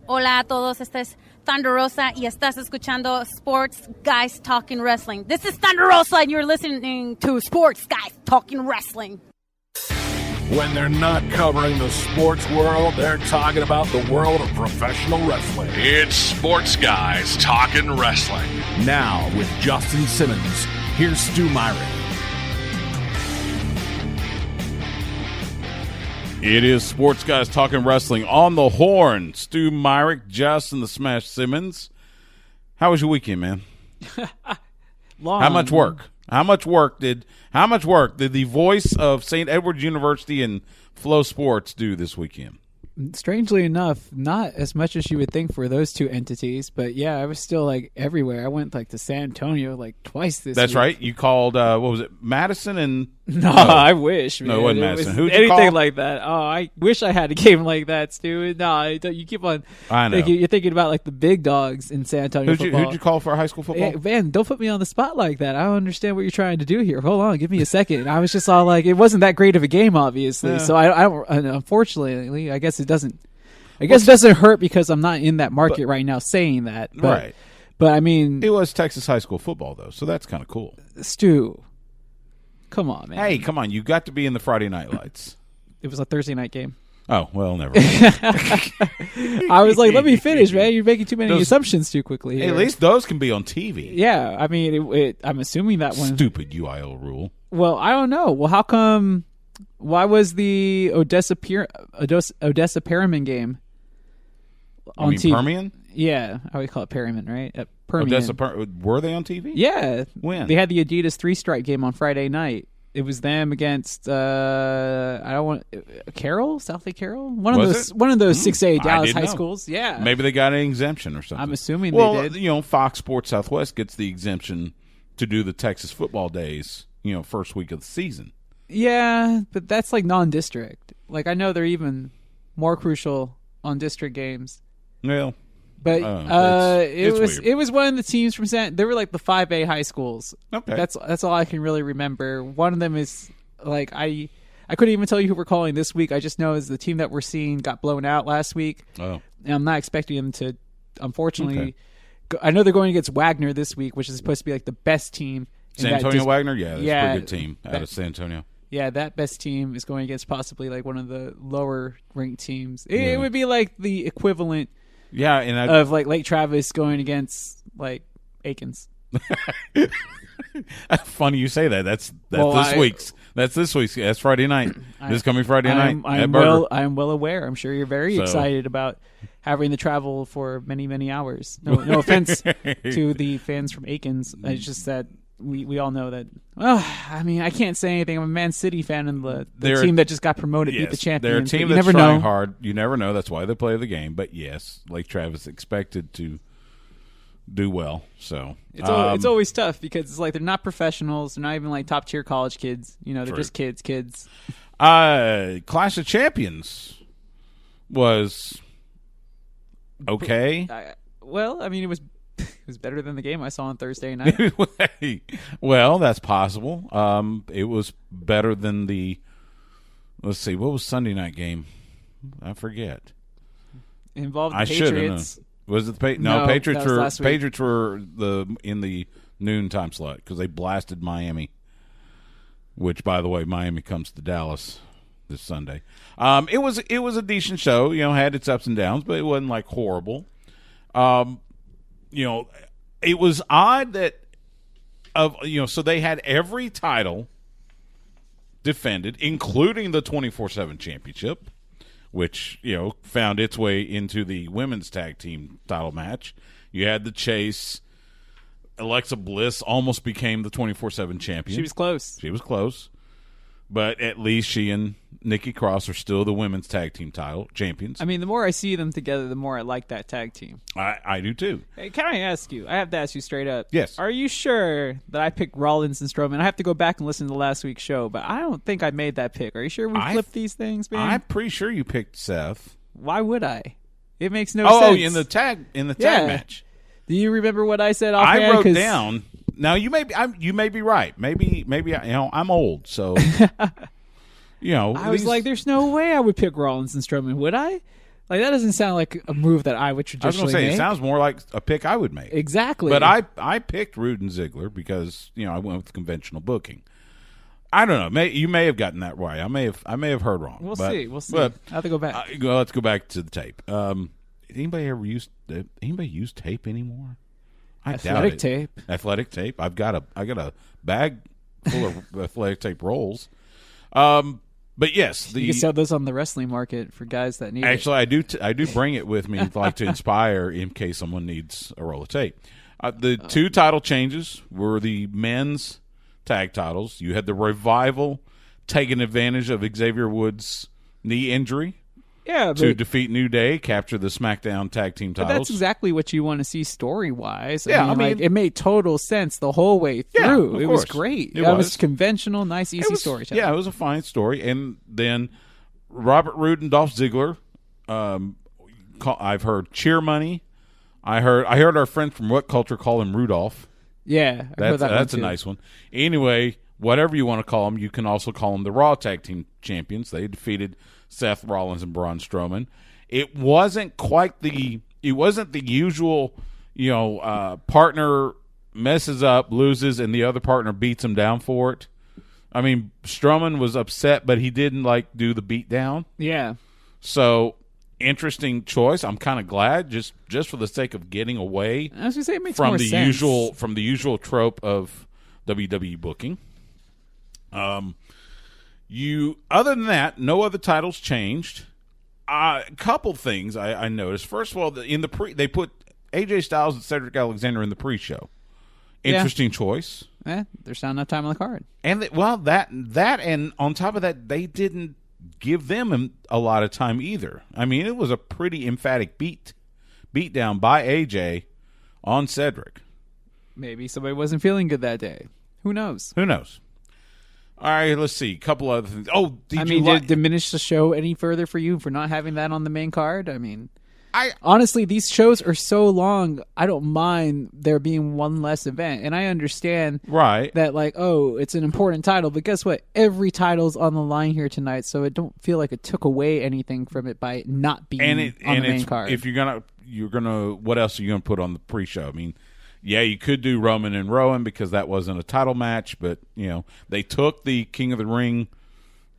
Hola a todos, este es Thunder Rosa y estás escuchando Sports Guys Talking Wrestling. This is Thunder Rosa and you're listening to Sports Guys Talking Wrestling. When they're not covering the sports world, they're talking about the world of professional wrestling. It's Sports Guys Talking Wrestling. Now, with Justin Simmons, here's Stu Myrick. It is Sports Guys Talking Wrestling on the Horn. Stu Myrick, Justin the Smash Simmons. How was your weekend, man? Long. How much work? How much work did the voice of St. Edward's University and Flow Sports do this weekend? Strangely enough, not as much as you would think for those two entities, but yeah, I was still like everywhere. I went like to San Antonio like twice this That's week. right. You called, what was it, Madison and... No, I wish. Man. No, it wasn't Madison. Who'd you anything call? like that. Oh, I wish I had a game like that, Stu. No, you keep on. I know. You're thinking about like the big dogs in San Antonio football. Who'd you call for high school football? Hey, man, don't put me on the spot like that. I don't understand what you're trying to do here. Hold on, give me a second. I was just all like, it wasn't that great of a game, obviously. Yeah. So I unfortunately, I guess it doesn't. It doesn't hurt because I'm not in that market right now saying that. But, right. But I mean, it was Texas high school football though, so that's kind of cool. Stu, come on, man. Hey, come on! You got to be in the Friday night lights. It was a Thursday night game. Oh, well, never mind. I was like, let me finish, man. You're making too many assumptions too quickly here. At least those can be on TV. Yeah, I mean, I'm assuming that one. Stupid UIL rule. Well, I don't know. Well, how come? Why was the Odessa Perriman game on TV? Permian? Yeah, I would call it Perriman, right? Permian. Odessa were they on TV? Yeah. When? They had the Adidas 3-stripe game on Friday night. It was them against Carroll, South Lake Carroll, one of those 6A Dallas high schools. Yeah, maybe they got an exemption or something. I'm assuming they did. You know, Fox Sports Southwest gets the exemption to do the Texas football days. You know, first week of the season. Yeah, but that's like non-district. Like I know they're even more crucial on district games. Well. But it was one of the teams from they were like the 5A high schools. Okay, that's all I can really remember. One of them is like I couldn't even tell you who we're calling this week. I just know is the team that we're seeing got blown out last week. Oh, and I'm not expecting them to. Unfortunately, I know they're going against Wagner this week, which is supposed to be like the best team. San Antonio Wagner, that's a pretty good team out of San Antonio. Yeah, that best team is going against possibly like one of the lower ranked teams. It would be like the equivalent. Yeah, of like Lake Travis going against like Aikens. Funny you say that. That's this week's. That's Friday night. This coming Friday night. I'm well aware. I'm sure you're very excited about having to travel for many, many hours. No offense to the fans from Aikens. It's just that we all know that. Well, I mean, I can't say anything. I'm a Man City fan, and the team that just got promoted beat the champions. They're a team that's trying hard. You never know. That's why they play the game. But yes, Lake Travis expected to do well. So it's always tough because it's like they're not professionals. They're not even like top tier college kids. You know, they're just kids. Clash of Champions was okay. Well, I mean, it was better than the game I saw on Thursday night. Well, that's possible. It was better than the. Let's see, what was Sunday night game? I forget. It involved the Patriots. Was it the No, Patriots that was were last week. Patriots were in the noon time slot because they blasted Miami. Which, by the way, Miami comes to Dallas this Sunday. It was a decent show. You know, had its ups and downs, but it wasn't like horrible. You know, it was odd that so they had every title defended, including the 24/7 championship, which, you know, found its way into the women's tag team title match. You had the chase. Alexa Bliss almost became the 24/7 champion. She was close. But at least she and Nikki Cross are still the women's tag team title champions. I mean, the more I see them together, the more I like that tag team. I do too. Hey, can I ask you? I have to ask you straight up. Yes. Are you sure that I picked Rollins and Strowman? I have to go back and listen to last week's show, but I don't think I made that pick. Are you sure we flipped these things, man? I'm pretty sure you picked Seth. Why would I? It makes no sense. Oh, in the tag match. Do you remember what I said offhand? I wrote down. Now you may be right. Maybe I'm old, so. You know, I was like, "There's no way I would pick Rollins and Strowman, would I?" Like, that doesn't sound like a move that I would I was traditionally going to say, make. it sounds more like a pick I would make. Exactly. But I picked Rude and Ziggler because, I went with conventional booking. I don't know. You may have gotten that right. I may have heard wrong. We'll see. But, I have to go back. Let's go back to the tape. Anybody use tape anymore? I doubt it. Tape. Athletic tape. I got a bag full of athletic tape rolls. But yes, you can sell those on the wrestling market for guys that need it. Actually, I do bring it with me, like to inspire in case someone needs a roll of tape. The two title changes were the men's tag titles. You had the Revival taking advantage of Xavier Woods' knee injury to defeat New Day, capture the SmackDown tag team titles. But that's exactly what you want to see story-wise. I mean, like, it made total sense the whole way through. Yeah, it was great. It was conventional, nice, easy storytelling. Yeah, it was a fine story. And then Robert Roode and Dolph Ziggler. I've heard cheer money. I heard our friend from What Culture call him Rudolph. Yeah, that's a nice one. Anyway, whatever you want to call them, you can also call them the Raw Tag Team Champions. They defeated Seth Rollins and Braun Strowman. It wasn't the usual, partner messes up, loses, and the other partner beats him down for it. I mean, Strowman was upset, but he didn't do the beat down. Yeah. So, interesting choice. I'm kind of glad, just for the sake of getting away I was gonna say, it makes from more the sense. from the usual trope of WWE booking. Other than that, no other titles changed. A couple things I noticed. First of all, they put AJ Styles and Cedric Alexander in the pre-show. Interesting choice. There's not enough time on the card. And that and on top of that, they didn't give them a lot of time either. I mean, it was a pretty emphatic beat down by AJ on Cedric. Maybe somebody wasn't feeling good that day. Who knows? All right, let's see. A couple other things. Oh, did If you're gonna, what else are you gonna put on the pre-show? I mean, yeah, you could do Roman and Rowan because that wasn't a title match, but they took the King of the Ring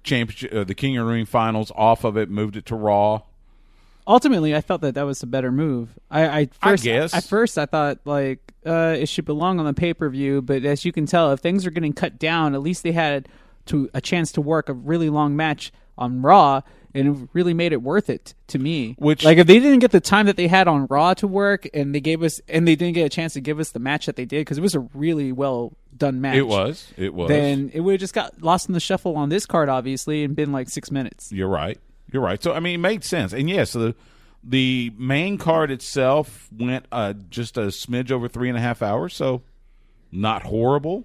championship, the King of the Ring finals off of it, moved it to Raw. Ultimately, I felt that was a better move. I guess at first I thought it should belong on the pay-per-view, but as you can tell, if things are getting cut down, at least they had a chance to work a really long match on Raw. And it really made it worth it to me. If they didn't get the time that they had on Raw to work, and they didn't get a chance to give us the match that they did, because it was a really well done match. It was. Then it would have just got lost in the shuffle on this card, obviously, and been 6 minutes. You're right. So I mean, it made sense. And yes, the main card itself went just a smidge over 3.5 hours, so not horrible.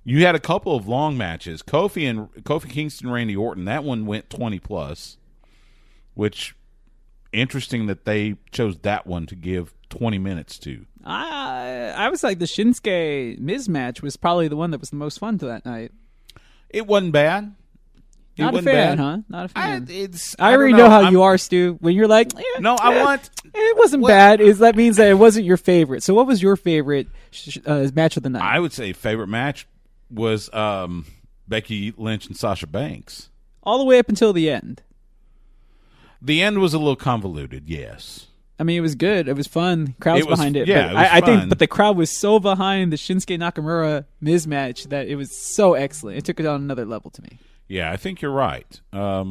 You had a couple of long matches. Kofi Kingston, Randy Orton. That one went 20+, which interesting that they chose that one to give 20 minutes to. I was like, the Shinsuke Miz match was probably the one that was the most fun to that night. It wasn't bad. Not a fan, huh? Not a fan. I already know how you are, Stu. When you're like, it wasn't bad. That means that it wasn't your favorite. So, what was your favorite match of the night? I would say favorite match was Becky Lynch and Sasha Banks. All the way up until the end. The end was a little convoluted, yes. I mean, it was good. It was fun. Crowd's behind it. Yeah, I think, but the crowd was so behind the Shinsuke Nakamura Miz match that it was so excellent. It took it on another level to me. Yeah, I think you're right. I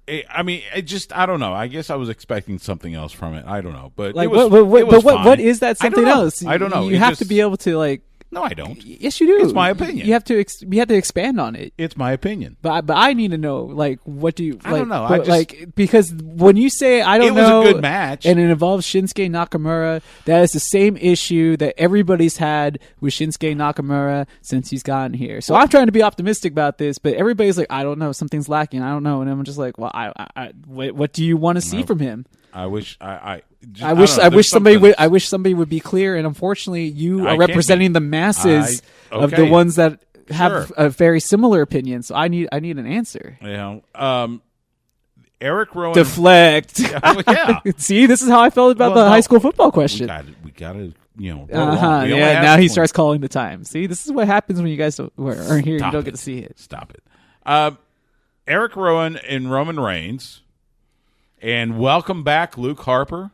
don't know. I guess I was expecting something else from it. I don't know, but what is that something else? I don't know. You have to be able to No, I don't. Yes, you do. It's my opinion. You have to expand on it. It's my opinion. But I need to know, what do you? I don't know. Because when you say I don't know, it was a good match, and it involves Shinsuke Nakamura, that is the same issue that everybody's had with Shinsuke Nakamura since he's gotten here. So I'm trying to be optimistic about this, but everybody's like, I don't know, something's lacking. I don't know, and I'm just like, well, what do you want to see from him? I wish somebody would be clear, and unfortunately, you are representing the masses of the ones that have a very similar opinion. So I need an answer. Eric Rowan. Deflect. Yeah. See, this is how I felt about the high school football question. We got to, roll Uh-huh. on. Yeah, now he starts calling the time. See, this is what happens when you guys aren't here. You don't get to see it. Stop it. Eric Rowan and Roman Reigns, and welcome back Luke Harper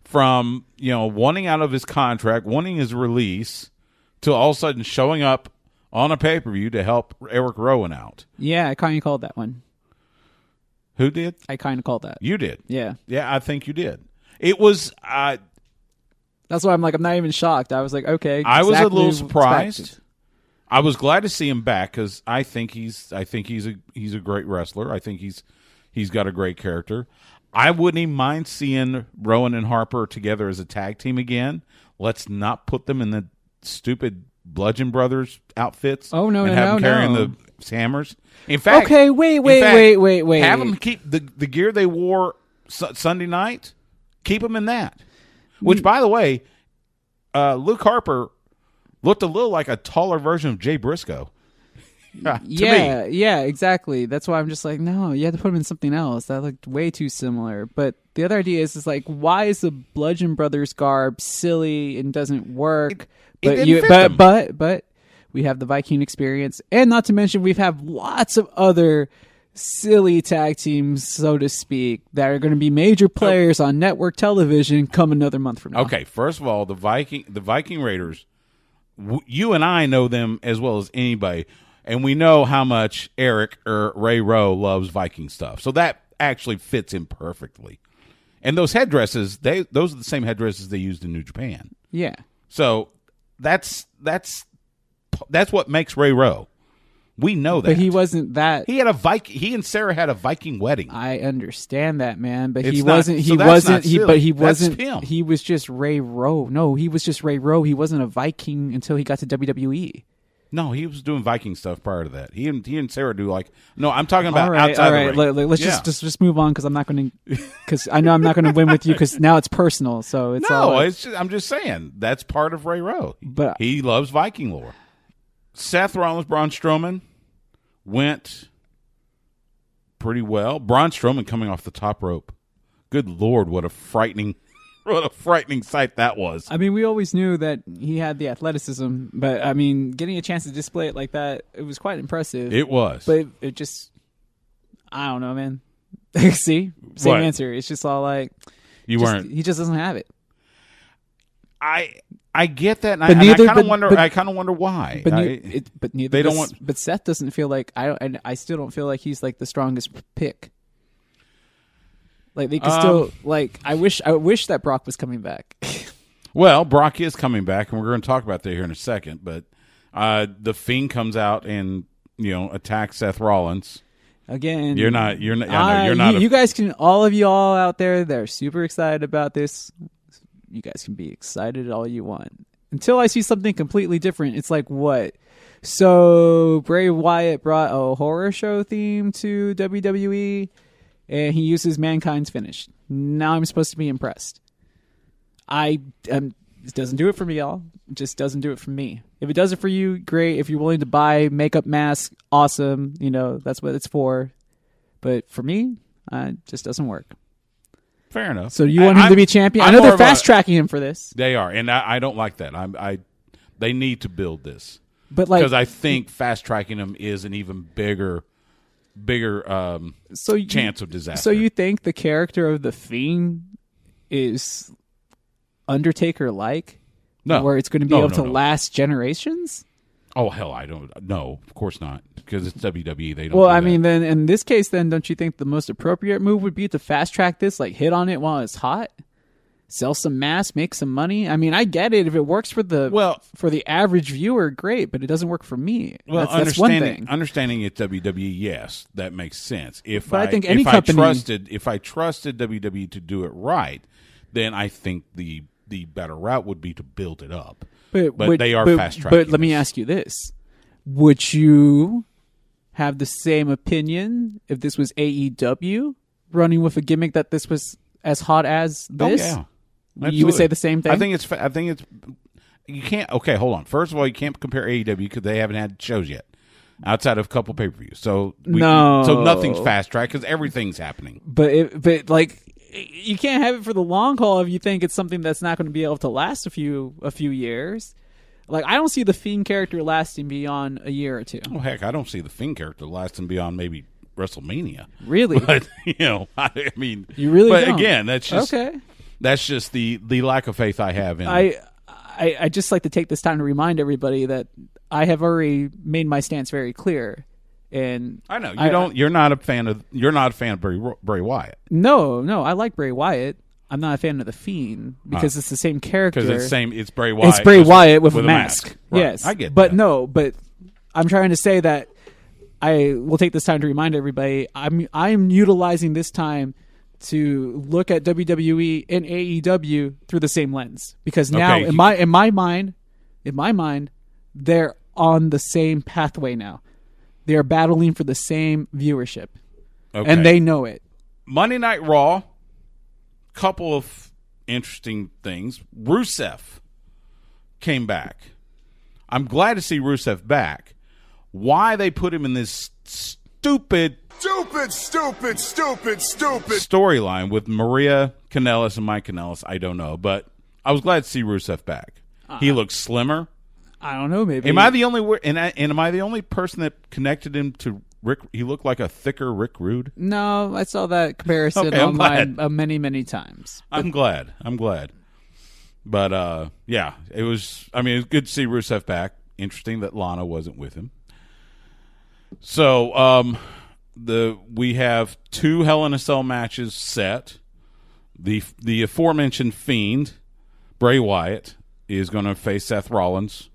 from, wanting out of his contract, wanting his release, to all of a sudden showing up on a pay-per-view to help Eric Rowan out. Yeah, I kind of called that one. Who did? I kind of called that. You did. Yeah. Yeah, I think you did. It was... That's why I'm like, I'm not even shocked. I was like, okay. I was a exactly little surprised. expected. I was glad to see him back because I think he's a great wrestler. I think he's got a great character. I wouldn't even mind seeing Rowan and Harper together as a tag team again. Let's not put them in the stupid Bludgeon Brothers outfits. Oh no, and no, have them no, carrying no. the hammers. In fact, okay, wait. Have them keep the gear they wore Sunday night. Keep them in that. Which, by the way, Luke Harper looked a little like a taller version of Jay Briscoe. Yeah, exactly. That's why I'm just like, no, you have to put him in something else. That looked way too similar. But the other idea is like, why is the Bludgeon Brothers garb silly and doesn't work? But we have the Viking experience, and not to mention we have lots of other silly tag teams, so to speak, that are going to be major players on network television come another month from now. Okay, first of all, the Viking Raiders, you and I know them as well as anybody, and we know how much Eric or Ray Rowe loves Viking stuff. So that actually fits in perfectly. And those headdresses, those are the same headdresses they used in New Japan. Yeah. So that's what makes Ray Rowe. We know that. But he wasn't that. He had a Viking. He and Sarah had a Viking wedding. I understand that, man, but It's he not- wasn't. so He that's wasn't. not He silly. but he That's wasn't. him. He was just Ray Rowe. No, he was just Ray Rowe. He wasn't a Viking until he got to WWE. No, he was doing Viking stuff prior to that. He and Sarah do like. No, I'm talking about All right, outside all right. the ring. Let's Yeah. just move on because I'm not going to. Because I know I'm not going to win with you because now it's personal. So it's all. No, Like, it's just, I'm just saying that's part of Ray Rowe. But- he loves Viking lore. Seth Rollins, Braun Strowman went pretty well. Braun Strowman coming off the top rope. Good Lord, what a frightening sight that was. I mean, we always knew that he had the athleticism, but I mean, getting a chance to display it like that, it was quite impressive. It was. But it just, I don't know, man. See, same What? answer. It's just all like You weren't. He just doesn't have it. I get that, and But I neither- kind of but- wonder. but- I kind of wonder why. But neither. they don't but, want- But Seth doesn't feel like I still don't feel like he's like the strongest pick. Like they could still like. I wish that Brock was coming back. Well, Brock is coming back, and we're going to talk about that here in a second. But the Fiend comes out and attacks Seth Rollins. Again, You're not. I know, you're not. You guys can. All of you all out there that are super excited about this. You guys can be excited all you want. Until I see something completely different, it's like, what? So Bray Wyatt brought a horror show theme to WWE, and he uses Mankind's finish. Now I'm supposed to be impressed. It doesn't do it for me, y'all. It just doesn't do it for me. If it does it for you, great. If you're willing to buy makeup mask, awesome. That's what it's for. But for me, it just doesn't work. Fair enough. So you want him to be champion? I know they're fast tracking him for this. They are, and I don't like that. They need to build this, But like, because I think fast tracking him is an even bigger chance of disaster. So you think the character of the Fiend is Undertaker-like? No, where it's going to be able to no. last generations? Oh hell, I don't. No, of course not, because it's WWE. They don't. Well, do I that. mean, then in this case, then don't you think the most appropriate move would be to fast track this, like hit on it while it's hot, sell some masks, make some money? I mean, I get it if it works for the average viewer, great, but it doesn't work for me. Well, that's one thing. Understanding it's WWE, yes, that makes sense. But I think any company, if I trusted WWE to do it right, then I think the better route would be to build it up. But they are fast tracking. But let me ask you this: would you have the same opinion if this was AEW running with a gimmick that this was as hot as this? Oh, yeah. You would say the same thing? I think it's. You can't. Okay, hold on. First of all, you can't compare AEW because they haven't had shows yet. outside of a couple pay-per-views. So nothing's fast track because everything's happening. But like, you can't have it for the long haul if you think it's something that's not going to be able to last a few years. Like, I don't see the Fiend character lasting beyond a year or two. Oh, heck, I don't see the Fiend character lasting beyond maybe WrestleMania. Really? But, I mean... You really But don't. again, that's just... Okay. That's just the lack of faith I have in... I just like to take this time to remind everybody that I have already made my stance very clear. And I know you're not a fan of Bray Wyatt. No, I like Bray Wyatt. I'm not a fan of the Fiend because it's the same character. Because it's Bray Wyatt. It's Bray Wyatt with a mask. Right. Yes, I get but that. no, but I'm trying to say that I will take this time to remind everybody I'm utilizing this time to look at WWE and AEW through the same lens because now in my mind, they're on the same pathway now. They are battling for the same viewership, and they know it. Monday Night Raw. Couple of interesting things. Rusev came back. I'm glad to see Rusev back. Why they put him in this stupid storyline with Maria Kanellis and Mike Kanellis, I don't know. But I was glad to see Rusev back. He looks slimmer. I don't know. Maybe am I the only person that connected him to Rick? He looked like a thicker Rick Rude. No, I saw that comparison online many times. I'm glad. But yeah, it was. I mean, it was good to see Rusev back. Interesting that Lana wasn't with him. So we have 2 Hell in a Cell matches set. The aforementioned Fiend, Bray Wyatt, is going to face Seth Rollins.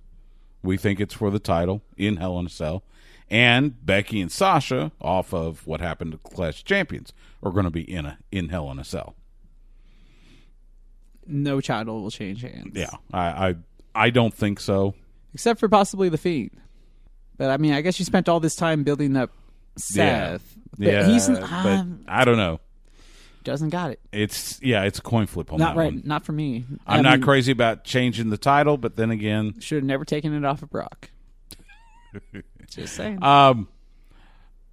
We think it's for the title in Hell in a Cell. And Becky and Sasha, off of what happened to Clash of Champions, are going to be in Hell in a Cell. No title will change hands. Yeah, I don't think so. Except for possibly the Fiend. But I mean, I guess you spent all this time building up Seth. Yeah, but I don't know. Doesn't got it. It's a coin flip on not that right. one. Not for me. I'm not crazy about changing the title, but then again, should have never taken it off of Brock. Just saying.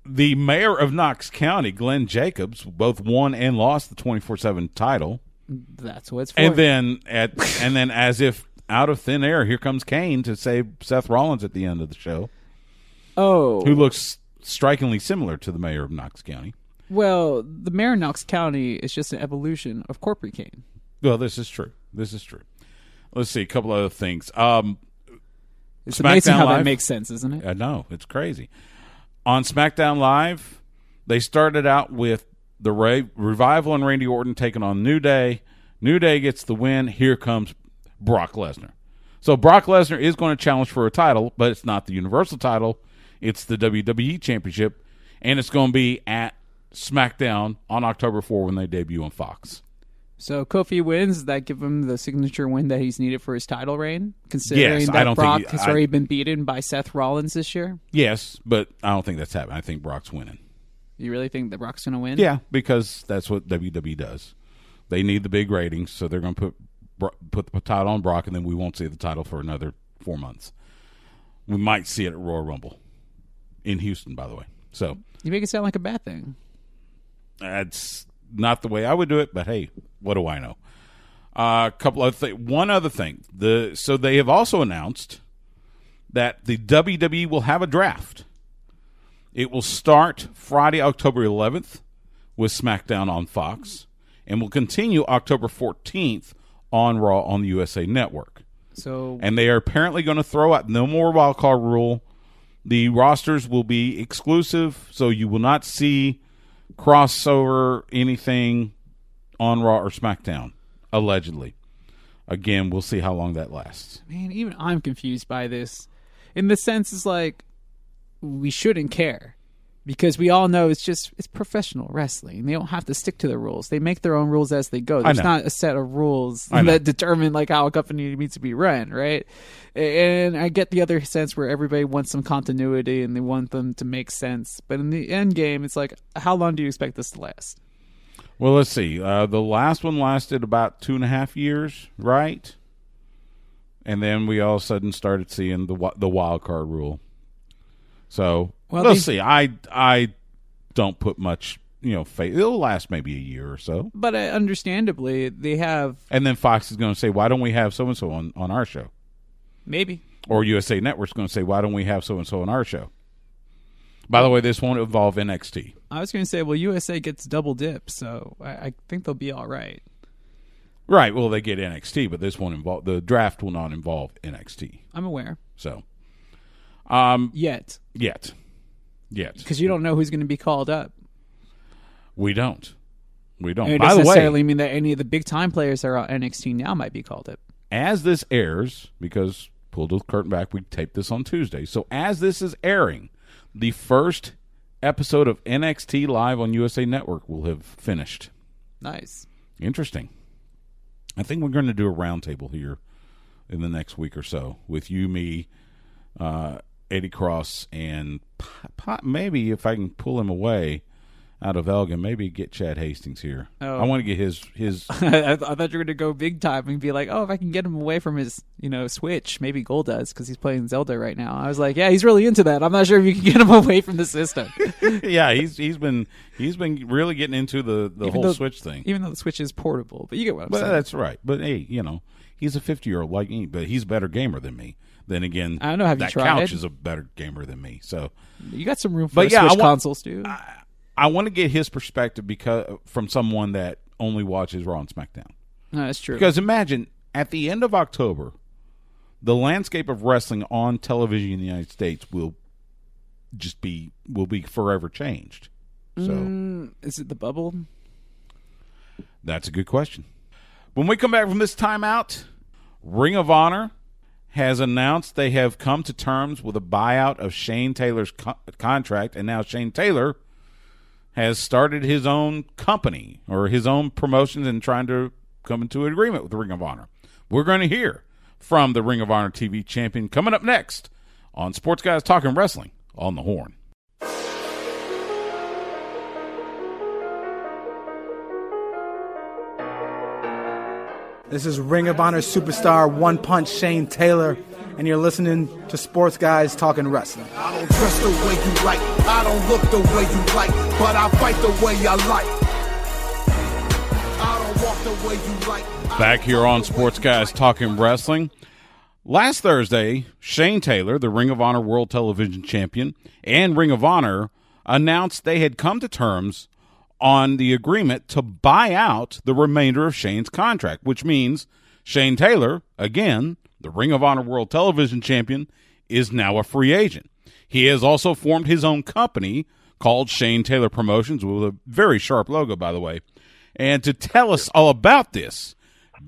The mayor of Knox County, Glenn Jacobs, both won and lost the 24/7 title. That's what it's for. And then as if out of thin air, here comes Kane to save Seth Rollins at the end of the show. Oh, who looks strikingly similar to the mayor of Knox County. Well, the mayor of Knox County is just an evolution of Corporate Kane. Well, this is true. Let's see a couple other things. It's amazing how that makes sense, isn't it? I know. It's crazy. On SmackDown Live, they started out with the Revival and Randy Orton taking on New Day. New Day gets the win. Here comes Brock Lesnar. So Brock Lesnar is going to challenge for a title, but it's not the Universal title. It's the WWE Championship, and it's going to be at SmackDown on October 4 when they debut on Fox. So Kofi wins. Does that give him the signature win that he's needed for his title reign? Considering yes, that Brock has already been beaten by Seth Rollins this year? Yes, but I don't think that's happening. I think Brock's winning. You really think that Brock's going to win? Yeah, because that's what WWE does. They need the big ratings, so they're going to put the title on Brock, and then we won't see the title for another 4 months. We might see it at Royal Rumble in Houston, by the way. So you make it sound like a bad thing. That's not the way I would do it, but hey, what do I know? Couple of one other thing. So they have also announced that the WWE will have a draft. It will start Friday, October 11th with SmackDown on Fox, and will continue October 14th on Raw on the USA Network. And they are apparently going to throw out no more wildcard rule. The rosters will be exclusive, so you will not see crossover anything on Raw or SmackDown, allegedly. Again, we'll see how long that lasts. Man, even I'm confused by this. In the sense, it's like, we shouldn't care. Because we all know it's professional wrestling. They don't have to stick to the rules. They make their own rules as they go. There's not a set of rules that determine like how a company needs to be run, right? And I get the other sense where everybody wants some continuity and they want them to make sense. But in the end game, it's like, how long do you expect this to last? Well, let's see. The last one lasted about 2.5 years, right? And then we all of a sudden started seeing the wild card rule. So we'll see. I don't put much faith. It'll last maybe a year or so. But understandably, they have. And then Fox is going to say, "Why don't we have so and so on our show?" Maybe. Or USA Network's going to say, "Why don't we have so and so on our show?" By the way, this won't involve NXT. I was going to say, well, USA gets double dip, so I think they'll be all right. Right. Well, they get NXT, but this won't involve. The draft will not involve NXT. I'm aware. So, yet, because you don't know who's going to be called up. We don't. It doesn't necessarily mean that any of the big time players that are on NXT now might be called up. As this airs, because pull the curtain back, we taped this on Tuesday. So as this is airing, the first episode of NXT Live on USA Network will have finished. Nice. Interesting. I think we're going to do a roundtable here in the next week or so with you, me, Eddie Cross, and maybe if I can pull him away out of Elgin, maybe get Chad Hastings here. Oh. I want to get his. I thought you were going to go big time and be like, oh, if I can get him away from his, Switch, maybe Gold does because he's playing Zelda right now. I was like, yeah, he's really into that. I'm not sure if you can get him away from the system. Yeah, he's been really getting into the whole Switch thing. Even though the Switch is portable, but you get what I'm saying. That's right. But hey, he's a 50-year-old like me, but he's a better gamer than me. Then again, I don't know. Have you tried? Couch is a better gamer than me. So you got some room for Switch consoles, dude. I want to get his perspective from someone that only watches Raw and Smackdown. No, that's true. Because imagine at the end of October, the landscape of wrestling on television in the United States will be forever changed. So, is it the bubble? That's a good question. When we come back from this timeout, Ring of Honor has announced they have come to terms with a buyout of Shane Taylor's contract, and now Shane Taylor has started his own company or his own promotions and trying to come into an agreement with the Ring of Honor. We're going to hear from the Ring of Honor TV champion coming up next on Sports Guys Talking Wrestling on the Horn. This is Ring of Honor superstar One Punch Shane Taylor, and you're listening to Sports Guys Talking Wrestling. I don't dress the way you like, I don't look the way you like, but I fight the way I like. I don't walk the way you like. Back here on Sports Guys Talking Wrestling. Last Thursday, Shane Taylor, the Ring of Honor World Television Champion, and Ring of Honor announced they had come to terms on the agreement to buy out the remainder of Shane's contract, which means Shane Taylor, again, the Ring of Honor World Television Champion, is now a free agent. He has also formed his own company called Shane Taylor Promotions, with a very sharp logo, by the way. And to tell us all about this,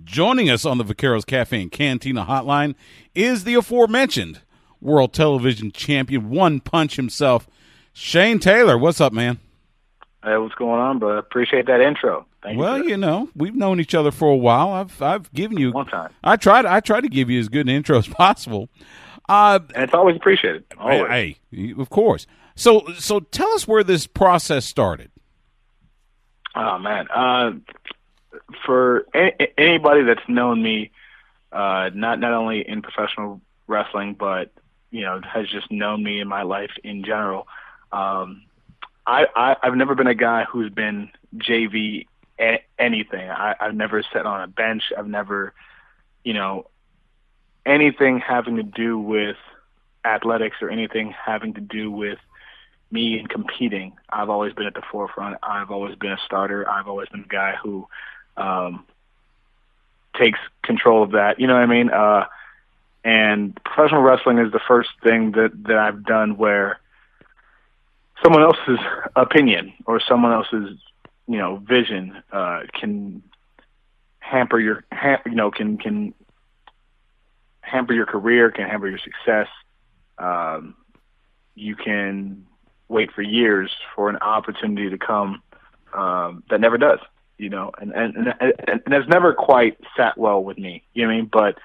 joining us on the Vaqueros Cafe and Cantina hotline is the aforementioned World Television Champion, One Punch himself, Shane Taylor. What's up, man? Hey, what's going on, bro? Appreciate that intro. Thank you. We've known each other for a while. I've given you one time. I try to give you as good an intro as possible. And it's always appreciated. Always. Hey, of course. So tell us where this process started. Oh man, for anybody that's known me, not only in professional wrestling, but has just known me in my life in general. I've never been a guy who's been JV anything. I've never sat on a bench. I've never, anything having to do with athletics or anything having to do with me and competing. I've always been at the forefront. I've always been a starter. I've always been a guy who takes control of that. You know what I mean? And professional wrestling is the first thing that I've done where someone else's opinion or someone else's, vision can hamper your, can hamper your career, can hamper your success. You can wait for years for an opportunity to come that never does, and that's never quite sat well with me. You know what I mean? But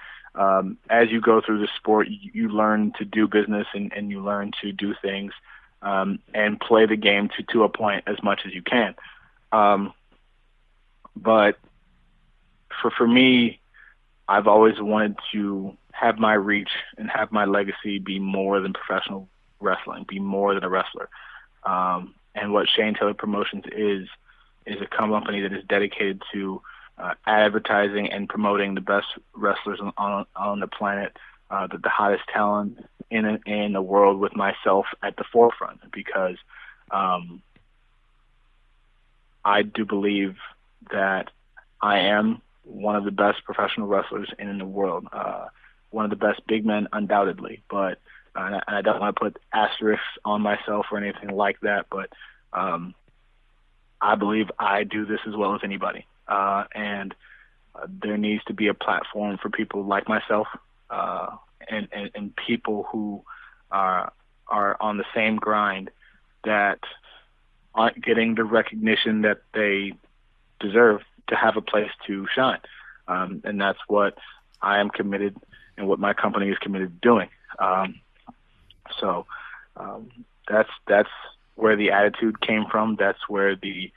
as you go through the sport, you learn to do business and you learn to do things. And play the game to a point as much as you can. But for me, I've always wanted to have my reach and have my legacy be more than professional wrestling, be more than a wrestler. And what Shane Taylor Promotions is a company that is dedicated to advertising and promoting the best wrestlers on the planet, the hottest talent in the world, with myself at the forefront, because I do believe that I am one of the best professional wrestlers in the world, one of the best big men, undoubtedly. But and I don't want to put asterisks on myself or anything like that, but I believe I do this as well as anybody. And there needs to be a platform for people like myself and people who are on the same grind, that aren't getting the recognition that they deserve to have a place to shine. And that's what I am committed and what my company is committed to doing. So that's where the attitude came from. That's where the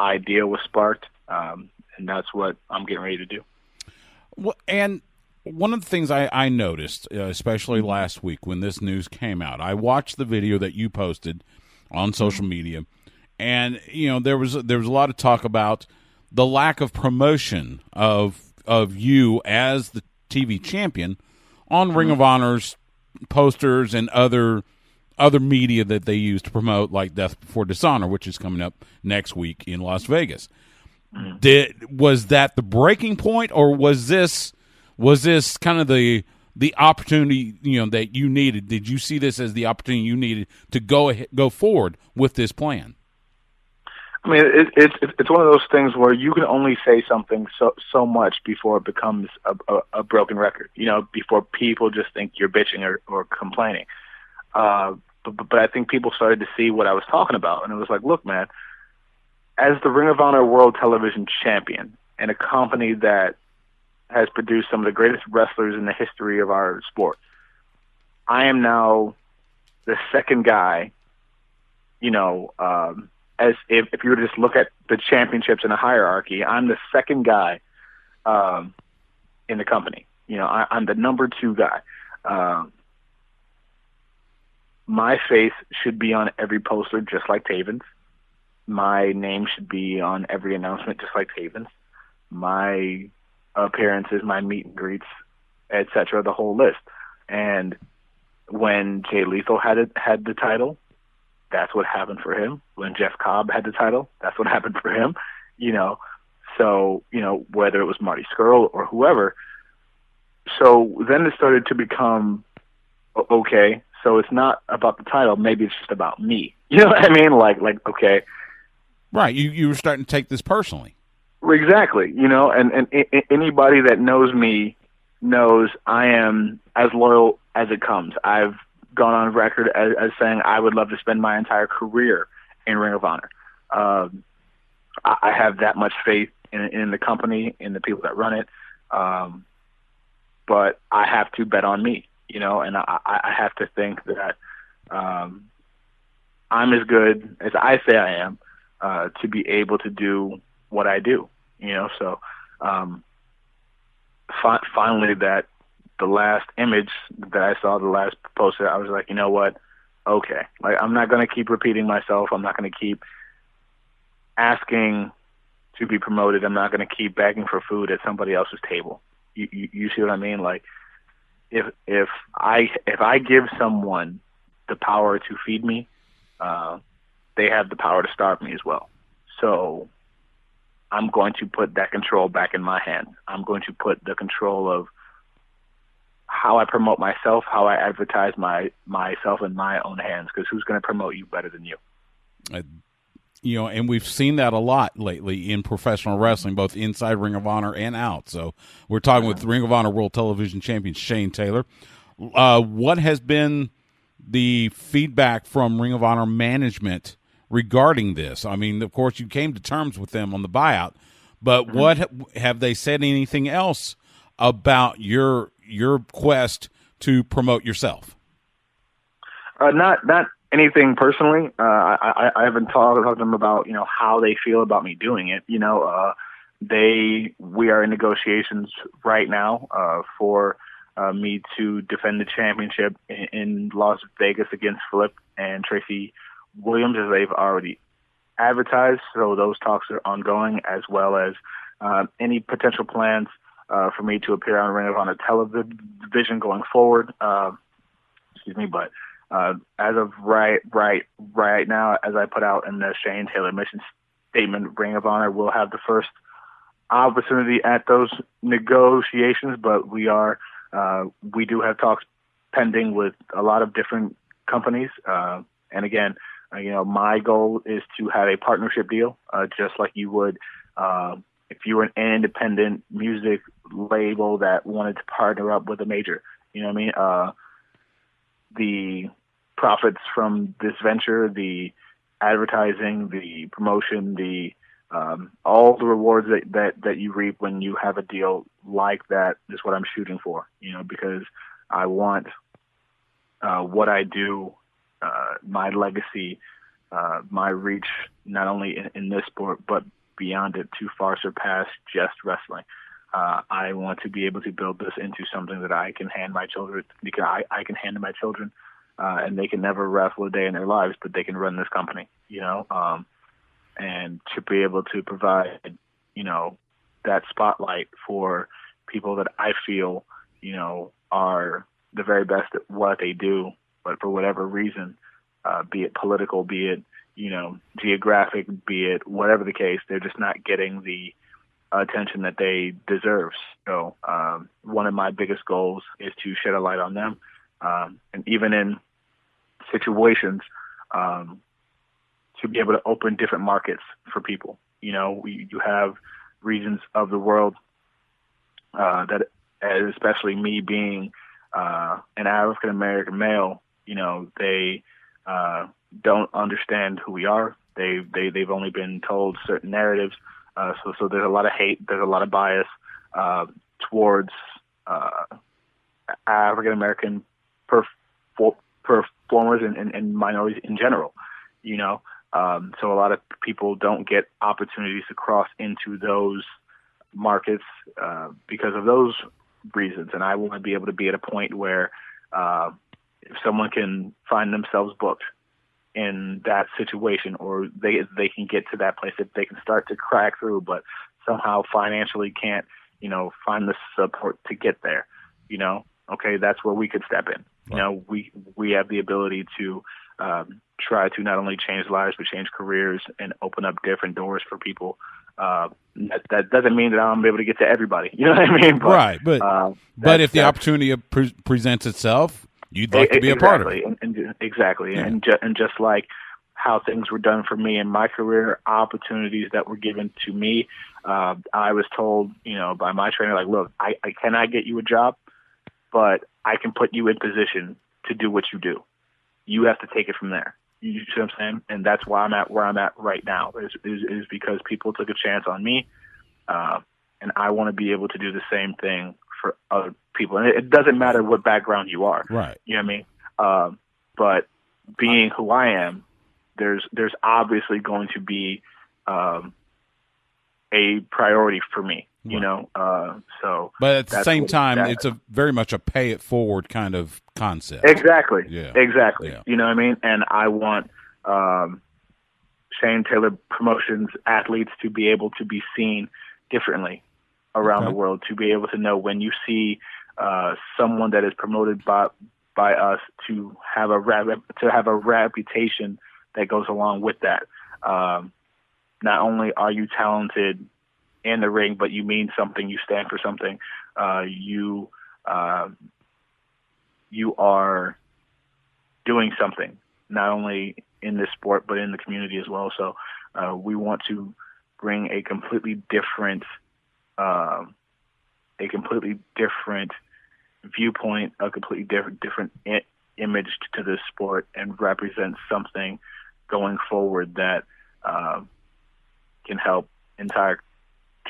idea was sparked. And that's what I'm getting ready to do. Well, and one of the things I noticed, especially last week when this news came out, I watched the video that you posted on social media, and there was a lot of talk about the lack of promotion of you as the TV champion on Ring of Honor's posters and other media that they use to promote, like Death Before Dishonor, which is coming up next week in Las Vegas. Was that the breaking point, or was this kind of the opportunity that you needed? Did you see this as the opportunity you needed to go forward with this plan? I mean, it's one of those things where you can only say something so much before it becomes a broken record. Before people just think you're bitching or complaining. But I think people started to see what I was talking about, and it was like, look, man, as the Ring of Honor World Television Champion and a company that has produced some of the greatest wrestlers in the history of our sport, I am now the second guy, as if you were to just look at the championships in a hierarchy, I'm the second guy in the company. I'm the number 2 guy. My face should be on every poster, just like Taven's. My name should be on every announcement, just like Taven's. My appearances, my meet and greets, etc., the whole list. And when Jay Lethal had the title, that's what happened for him. When Jeff Cobb had the title, that's what happened for him. So whether it was Marty Scurll or whoever. So then it started to become, okay, so it's not about the title, maybe it's just about me. You know what I mean? Like okay. Right, you were starting to take this personally. Exactly, and anybody that knows me knows I am as loyal as it comes. I've gone on record as saying I would love to spend my entire career in Ring of Honor. I have that much faith in the company, in the people that run it, but I have to bet on me, and I have to think that I'm as good as I say I am to be able to do what I do. So finally, that the last image that I saw, the last poster, I was like, you know what? Okay, like I'm not going to keep repeating myself. I'm not going to keep asking to be promoted. I'm not going to keep begging for food at somebody else's table. You see what I mean? Like if I give someone the power to feed me, they have the power to starve me as well. So I'm going to put that control back in my hands. I'm going to put the control of how I promote myself, how I advertise myself in my own hands, because who's going to promote you better than you? And we've seen that a lot lately in professional wrestling, both inside Ring of Honor and out. So we're talking with Ring of Honor World Television Champion Shane Taylor. What has been the feedback from Ring of Honor management regarding this? I mean, of course, you came to terms with them on the buyout, but what have they said anything else about your quest to promote yourself? Not anything personally. I haven't talked to them about how they feel about me doing it. We are in negotiations right now for me to defend the championship in Las Vegas against Flip and Tracy Williams, as they've already advertised. So those talks are ongoing, as well as any potential plans for me to appear on Ring of Honor television going forward. But as of right now, as I put out in the Shane Taylor mission statement, Ring of Honor will have the first opportunity at those negotiations, but we do have talks pending with a lot of different companies. And again, my goal is to have a partnership deal, just like you would if you were an independent music label that wanted to partner up with a major. You know what I mean? The profits from this venture, the advertising, the promotion, all the rewards that you reap when you have a deal like that is what I'm shooting for, because I want what I do, my legacy, my reach, not only in this sport, but beyond it, to far surpass just wrestling. I want to be able to build this into something that I can hand my children, because I can hand to my children, and they can never wrestle a day in their lives, but they can run this company, and to be able to provide, that spotlight for people that I feel, are the very best at what they do, but for whatever reason, be it political, be it, geographic, be it whatever the case, they're just not getting the attention that they deserve. So one of my biggest goals is to shed a light on them, and even in situations, to be able to open different markets for people. You have regions of the world that, especially me being an African American male, they don't understand who we are. They've only been told certain narratives. So there's a lot of hate. There's a lot of bias towards African American performers and minorities in general. So a lot of people don't get opportunities to cross into those markets because of those reasons. And I want to be able to be at a point where if someone can find themselves booked in that situation, or they can get to that place, that they can start to crack through, but somehow financially can't, find the support to get there, okay, that's where we could step in. Right. We have the ability to try to not only change lives, but change careers and open up different doors for people. That doesn't mean that I'm able to get to everybody. You know what I mean? But, right. But if the opportunity presents itself, you'd like to be a part of it. Exactly. Yeah. And just like how things were done for me in my career, opportunities that were given to me, I was told, by my trainer, like, look, I cannot get you a job, but I can put you in position to do what you do. You have to take it from there. You see what I'm saying? And that's why I'm at where I'm at right now, is because people took a chance on me, and I want to be able to do the same thing for other people. And it doesn't matter what background you are. Right. You know what I mean? But being who I am, there's obviously going to be a priority for me. Right. So. But at the same time, it's a very much a pay it forward kind of concept. Exactly. Yeah. Exactly. Yeah. You know what I mean? And I want Shane Taylor Promotions athletes to be able to be seen differently around the world, to be able to know when you see someone that is promoted by us to have a reputation that goes along with that. Not only are you talented in the ring, but you mean something, you stand for something. You are doing something, not only in this sport, but in the community as well. So we want to bring a completely different viewpoint, a completely different image to this sport, and represent something going forward that can help entire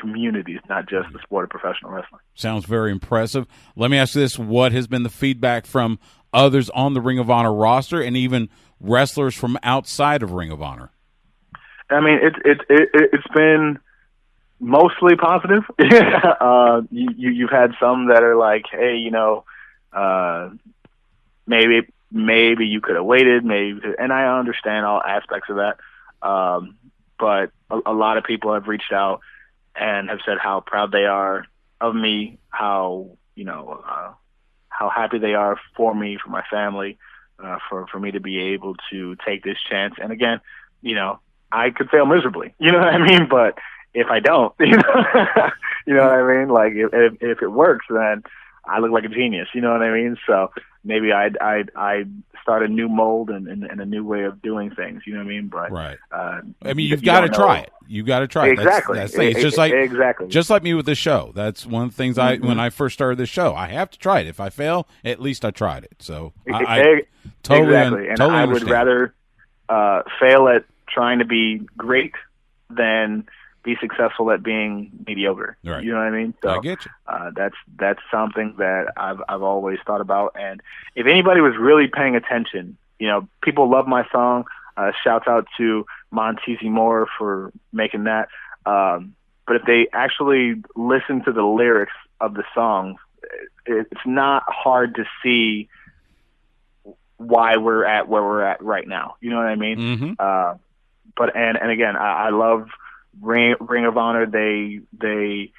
communities, not just the sport of professional wrestling. Sounds very impressive. Let me ask you this: what has been the feedback from others on the Ring of Honor roster, and even wrestlers from outside of Ring of Honor? I mean, it's been mostly positive. You've had some that are like, hey, maybe you could have waited, and I understand all aspects of that. But a lot of people have reached out and have said how proud they are of me, how happy they are for me, for my family, for me to be able to take this chance. And again, I could fail miserably, you know what I mean? But if I don't, you know what I mean? Like if it works, then I look like a genius, you know what I mean? So maybe I'd start a new mold and a new way of doing things, you know what I mean? But right. You've got to try it. You've got to try it. Exactly. It's just like me with this show. That's one of the things when I first started this show, I have to try it. If I fail, at least I tried it. So I totally and totally I understand. would rather fail at trying to be great than be successful at being mediocre. Right. You know what I mean? So I get you. That's something that I've always thought about. And if anybody was really paying attention, people love my song. Shouts out to Montese Moore for making that. But if they actually listen to the lyrics of the song, it's not hard to see why we're at where we're at right now. You know what I mean? Mm-hmm. But again, I love Ring of Honor. They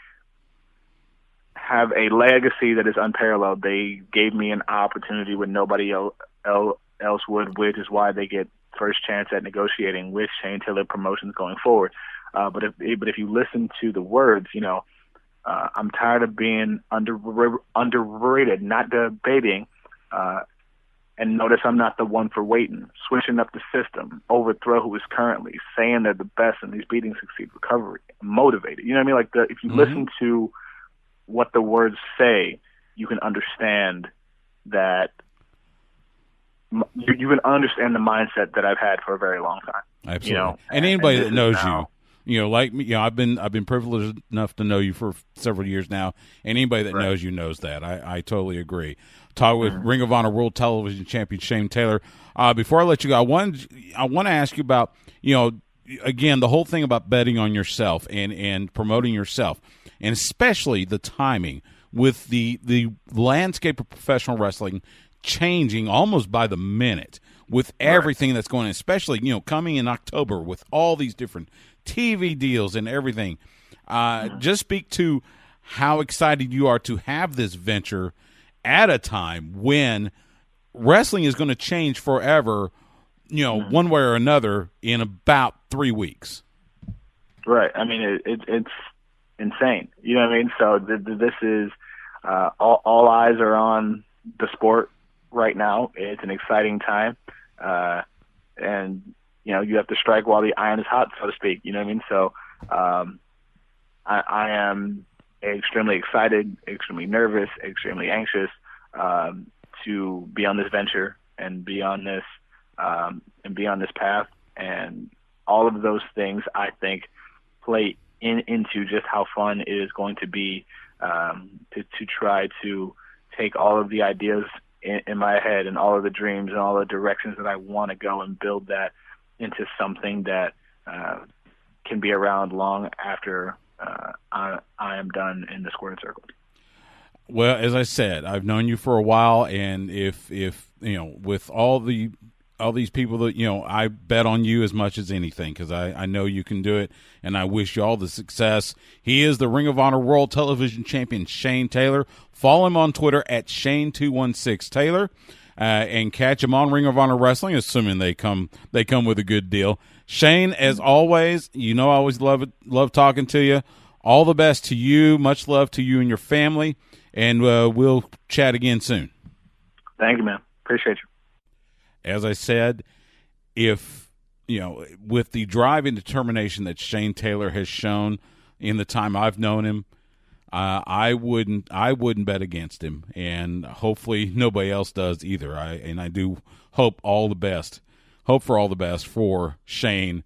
have a legacy that is unparalleled. They gave me an opportunity when nobody else would, which is why they get first chance at negotiating with Shane Taylor Promotions going forward. But if you listen to the words, I'm tired of being underrated, not debating. And notice I'm not the one for waiting, switching up the system, overthrow who is currently, saying they're the best and these beatings succeed, recovery, motivated. You know what I mean? Like if you listen to what the words say, you can understand that you can understand the mindset that I've had for a very long time. Absolutely. And anybody that knows you, like me, I've been privileged enough to know you for several years now. And anybody that knows you knows that. I totally agree. Talk with Ring of Honor World Television Champion Shane Taylor. Before I let you go, I want to ask you about, again, the whole thing about betting on yourself and promoting yourself, and especially the timing with the landscape of professional wrestling changing almost by the minute with everything that's going on, especially, coming in October with all these different TV deals and everything. Just speak to how excited you are to have this venture at a time when wrestling is going to change forever, one way or another in about 3 weeks. Right. I mean, it's insane. You know what I mean? So this is all eyes are on the sport right now. It's an exciting time. And, you have to strike while the iron is hot, so to speak. You know what I mean? So I am extremely excited, extremely nervous, extremely anxious to be on this venture and be on this path, and all of those things I think play into just how fun it is going to be to try to take all of the ideas in my head and all of the dreams and all the directions that I want to go and build that into something that can be around long after I am done in the squared circle. Well, as I said, I've known you for a while, and if with all these people that I bet on you as much as anything, because I know you can do it, and I wish you all the success. He is the Ring of Honor World Television Champion Shane Taylor. Follow him on Twitter at Shane216 Taylor, and catch him on Ring of Honor Wrestling, assuming they come with a good deal. Shane, as always, I always love talking to you. All the best to you. Much love to you and your family. And we'll chat again soon. Thank you, man. Appreciate you. As I said, if with the drive and determination that Shane Taylor has shown in the time I've known him, I wouldn't bet against him, and hopefully nobody else does either. I do hope for all the best for Shane,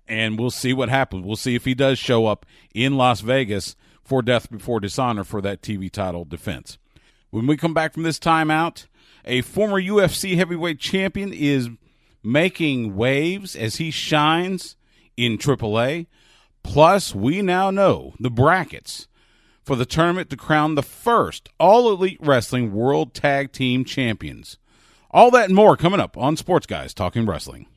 and we'll see what happens. We'll see if he does show up in Las Vegas for Death Before Dishonor for that TV title defense. When we come back from this timeout, a former UFC heavyweight champion is making waves as he shines in AAA. Plus, we now know the brackets for the tournament to crown the first All Elite Wrestling World Tag Team Champions. All that and more coming up on Sports Guys Talking Wrestling.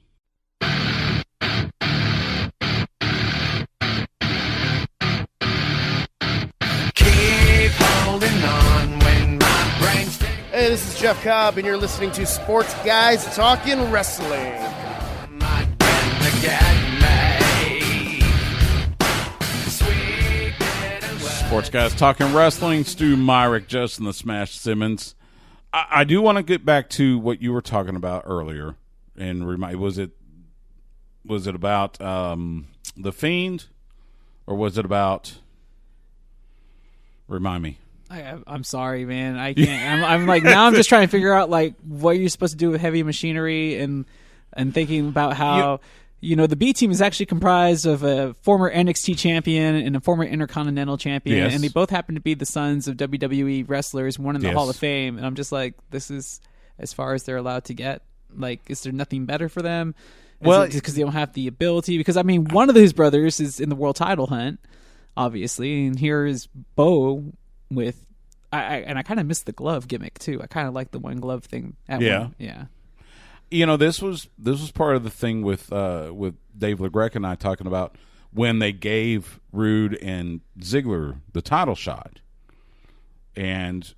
Hey, this is Jeff Cobb, and you're listening to Sports Guys Talking Wrestling. Sports Guys Talking Wrestling. Stu Myrick, Justin the Smash Simmons. I do want to get back to what you were talking about earlier, and was it about the Fiend, or was it about? Remind me. I'm sorry, man. I can't. I'm like, now I'm just trying to figure out like what you're supposed to do with heavy machinery and thinking about how the B team is actually comprised of a former NXT champion and a former Intercontinental champion, yes. and they both happen to be the sons of WWE wrestlers, one in the yes. Hall of Fame. And I'm just like, this is as far as they're allowed to get. Like, is there nothing better for them? Well, because they don't have the ability. Because I mean, one of those brothers is in the world title hunt, obviously, and here is Bo with. I kind of missed the glove gimmick too. I kind of like the one glove thing. Yeah. This was part of the thing with Dave LaGreca and I talking about when they gave Rude and Ziggler the title shot, and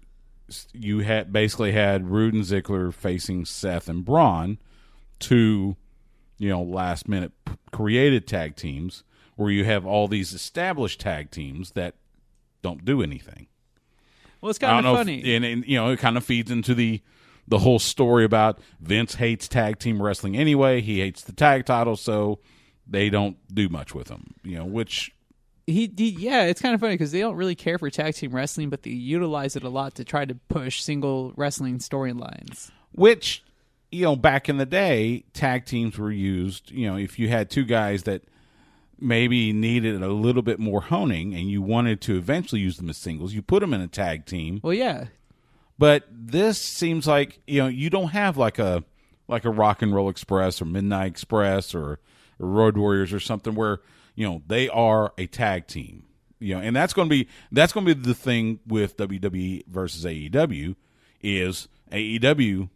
you had Rude and Ziggler facing Seth and Braun, two last minute created tag teams, where you have all these established tag teams that don't do anything. Well, it's kind of funny. And it kind of feeds into the whole story about Vince hates tag team wrestling anyway. He hates the tag title, so they don't do much with them. Which it's kind of funny because they don't really care for tag team wrestling, but they utilize it a lot to try to push single wrestling storylines. Which, back in the day, tag teams were used. If you had two guys that maybe needed a little bit more honing and you wanted to eventually use them as singles, you put them in a tag team. Well, yeah. But this seems like, you don't have like a Rock and Roll Express or Midnight Express or Road Warriors or something where, they are a tag team. And that's going to be the thing with WWE versus AEW is AEW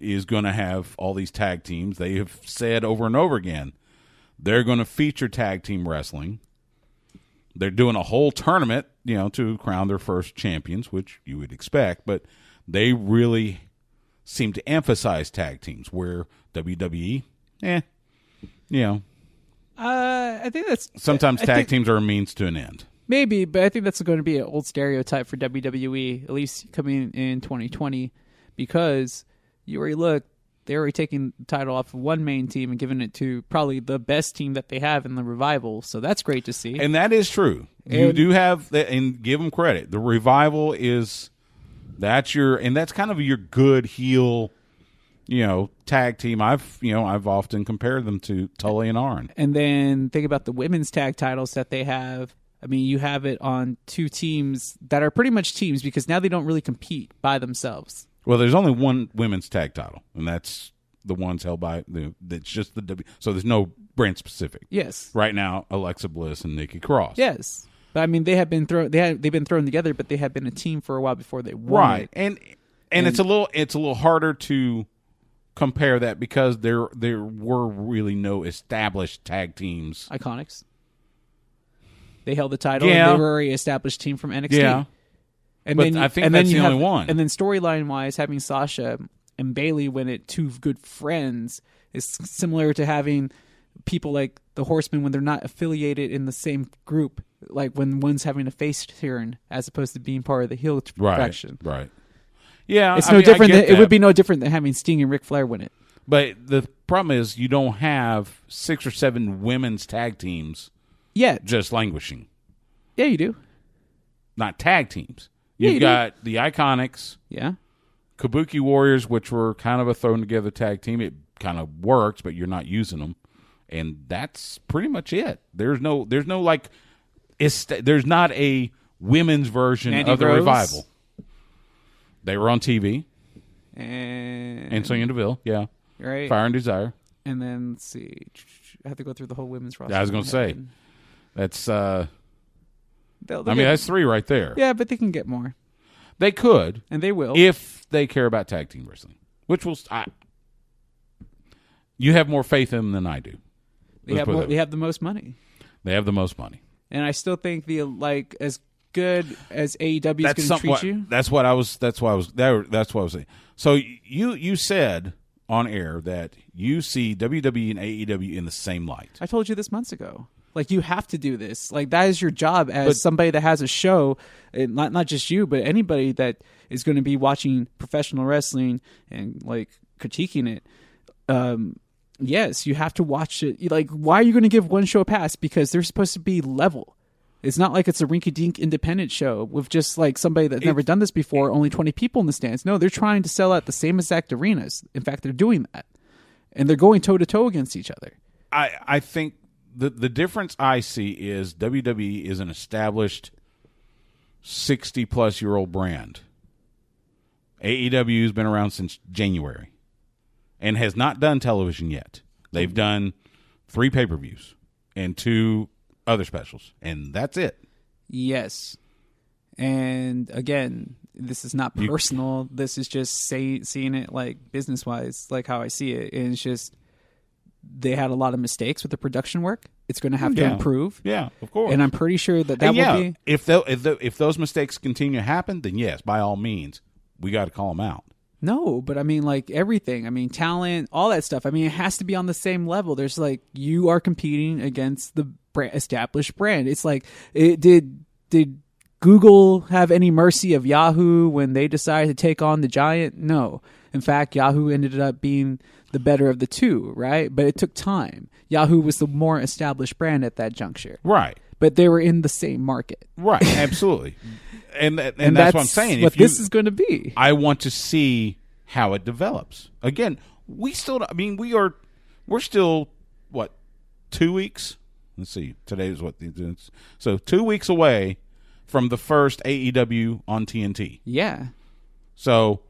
is going to have all these tag teams. They have said over and over again, they're going to feature tag team wrestling. They're doing a whole tournament, to crown their first champions, which you would expect, but they really seem to emphasize tag teams, where WWE, I think that's... Sometimes tag teams are a means to an end. Maybe, but I think that's going to be an old stereotype for WWE, at least coming in 2020, because you already look, they're already taking the title off of one main team and giving it to probably the best team that they have in the Revival. So that's great to see. And that is true. You do have that, and give them credit. The Revival that's kind of your good heel, tag team. I've often compared them to Tully and Arn. And then think about the women's tag titles that they have. I mean, you have it on two teams that are pretty much teams because now they don't really compete by themselves. Well, there's only one women's tag title, and that's the ones held by that's just the W. So there's no brand specific. Yes. Right now, Alexa Bliss and Nikki Cross. Yes, but I mean they have been thrown. They've been thrown together, but they have been a team for a while before they won. Right, and it's a little harder to compare that because there were really no established tag teams. Iconics. They held the title. Yeah. And they were already established team from NXT. Yeah. And but I think that's the only one. And then storyline-wise, having Sasha and Bayley win it, two good friends, is similar to having people like the Horsemen when they're not affiliated in the same group, like when one's having a face turn as opposed to being part of the heel faction. Right. Yeah, it's different. It would be no different than having Sting and Ric Flair win it. But the problem is you don't have 6 or 7 women's tag teams yet just languishing. Yeah, you do. Not tag teams. You've got the Iconics, Kabuki Warriors, which were kind of a thrown together tag team. It kind of works, but you're not using them, and that's pretty much it. There's not a women's version Mandy of the Rose. Revival. They were on TV, and Sonya Deville, right, Fire and Desire, and then let's see. I have to go through the whole women's roster. I was going to say that's. That's 3 right there. Yeah, but they can get more. They could, and they will, if they care about tag team wrestling, which will. You have more faith in them than I do. They have the most money. They have the most money, and I still think as good as AEW is going to treat you. That's what I was saying. So you said on air that you see WWE and AEW in the same light. I told you this months ago. You have to do this. That is your job as somebody that has a show, and not just you, but anybody that is going to be watching professional wrestling and critiquing it. Yes, you have to watch it. Why are you going to give one show a pass? Because they're supposed to be level. It's not like it's a rinky-dink independent show with just somebody that's never done this before, only 20 people in the stands. No, they're trying to sell out the same exact arenas. In fact, they're doing that. And they're going toe-to-toe against each other. I think the difference I see is WWE is an established 60-plus-year-old brand. AEW has been around since January and has not done television yet. They've done 3 pay-per-views and 2 other specials, and that's it. Yes. And again, this is not personal. This is just seeing it business-wise, how I see it. And it's just they had a lot of mistakes with the production work. It's going to have to improve. Yeah, of course. And I'm pretty sure that will be. If those mistakes continue to happen, then yes, by all means, we got to call them out. No, but everything. Talent, all that stuff. It has to be on the same level. There's you are competing against the established brand. It's did Google have any mercy of Yahoo when they decided to take on the giant? No. In fact, Yahoo ended up being the better of the two, right? But it took time. Yahoo was the more established brand at that juncture. Right. But they were in the same market. Right, absolutely. and that's what I'm saying. What this is going to be. I want to see how it develops. Again, we're still, 2 weeks? Let's see. Today is so 2 weeks away from the first AEW on TNT. Yeah. So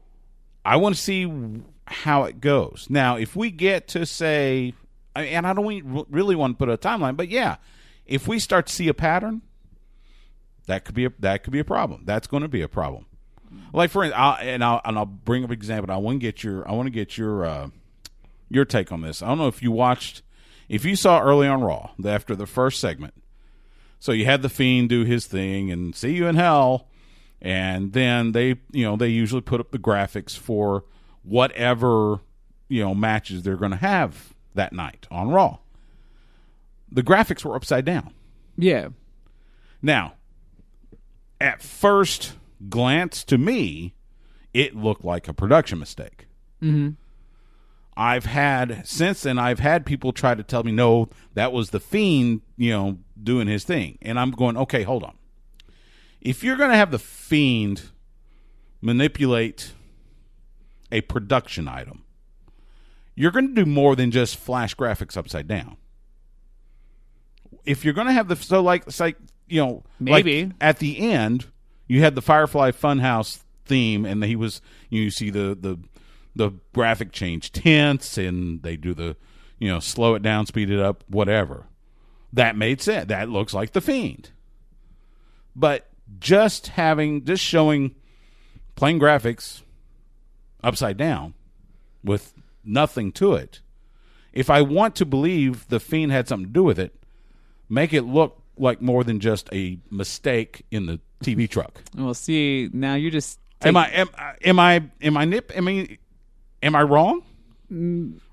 I want to see how it goes. Now, if we get to say, and I don't really want to put a timeline, but yeah, if we start to see a pattern, that could be a problem. That's going to be a problem. For instance, I'll bring up an example. I want to get your take on this. I don't know if you saw early on Raw after the first segment. So you had the Fiend do his thing and see you in hell, and then they usually put up the graphics for whatever matches they're going to have that night on Raw. The graphics were upside down. Yeah. Now, at first glance to me, it looked like a production mistake. Mm-hmm. I've had people try to tell me, no, that was the Fiend, doing his thing. And I'm going, okay, hold on. If you're going to have the Fiend manipulate a production item, you're going to do more than just flash graphics upside down. If you're going to have maybe at the end, you had the Firefly Funhouse theme, and you see the graphic change tense, and they do the slow it down, speed it up, whatever. That made sense. That looks like the Fiend. But just showing plain graphics upside down with nothing to it, if I want to believe the Fiend had something to do with it, make it look like more than just a mistake in the TV truck. Well, see, now you just am I wrong?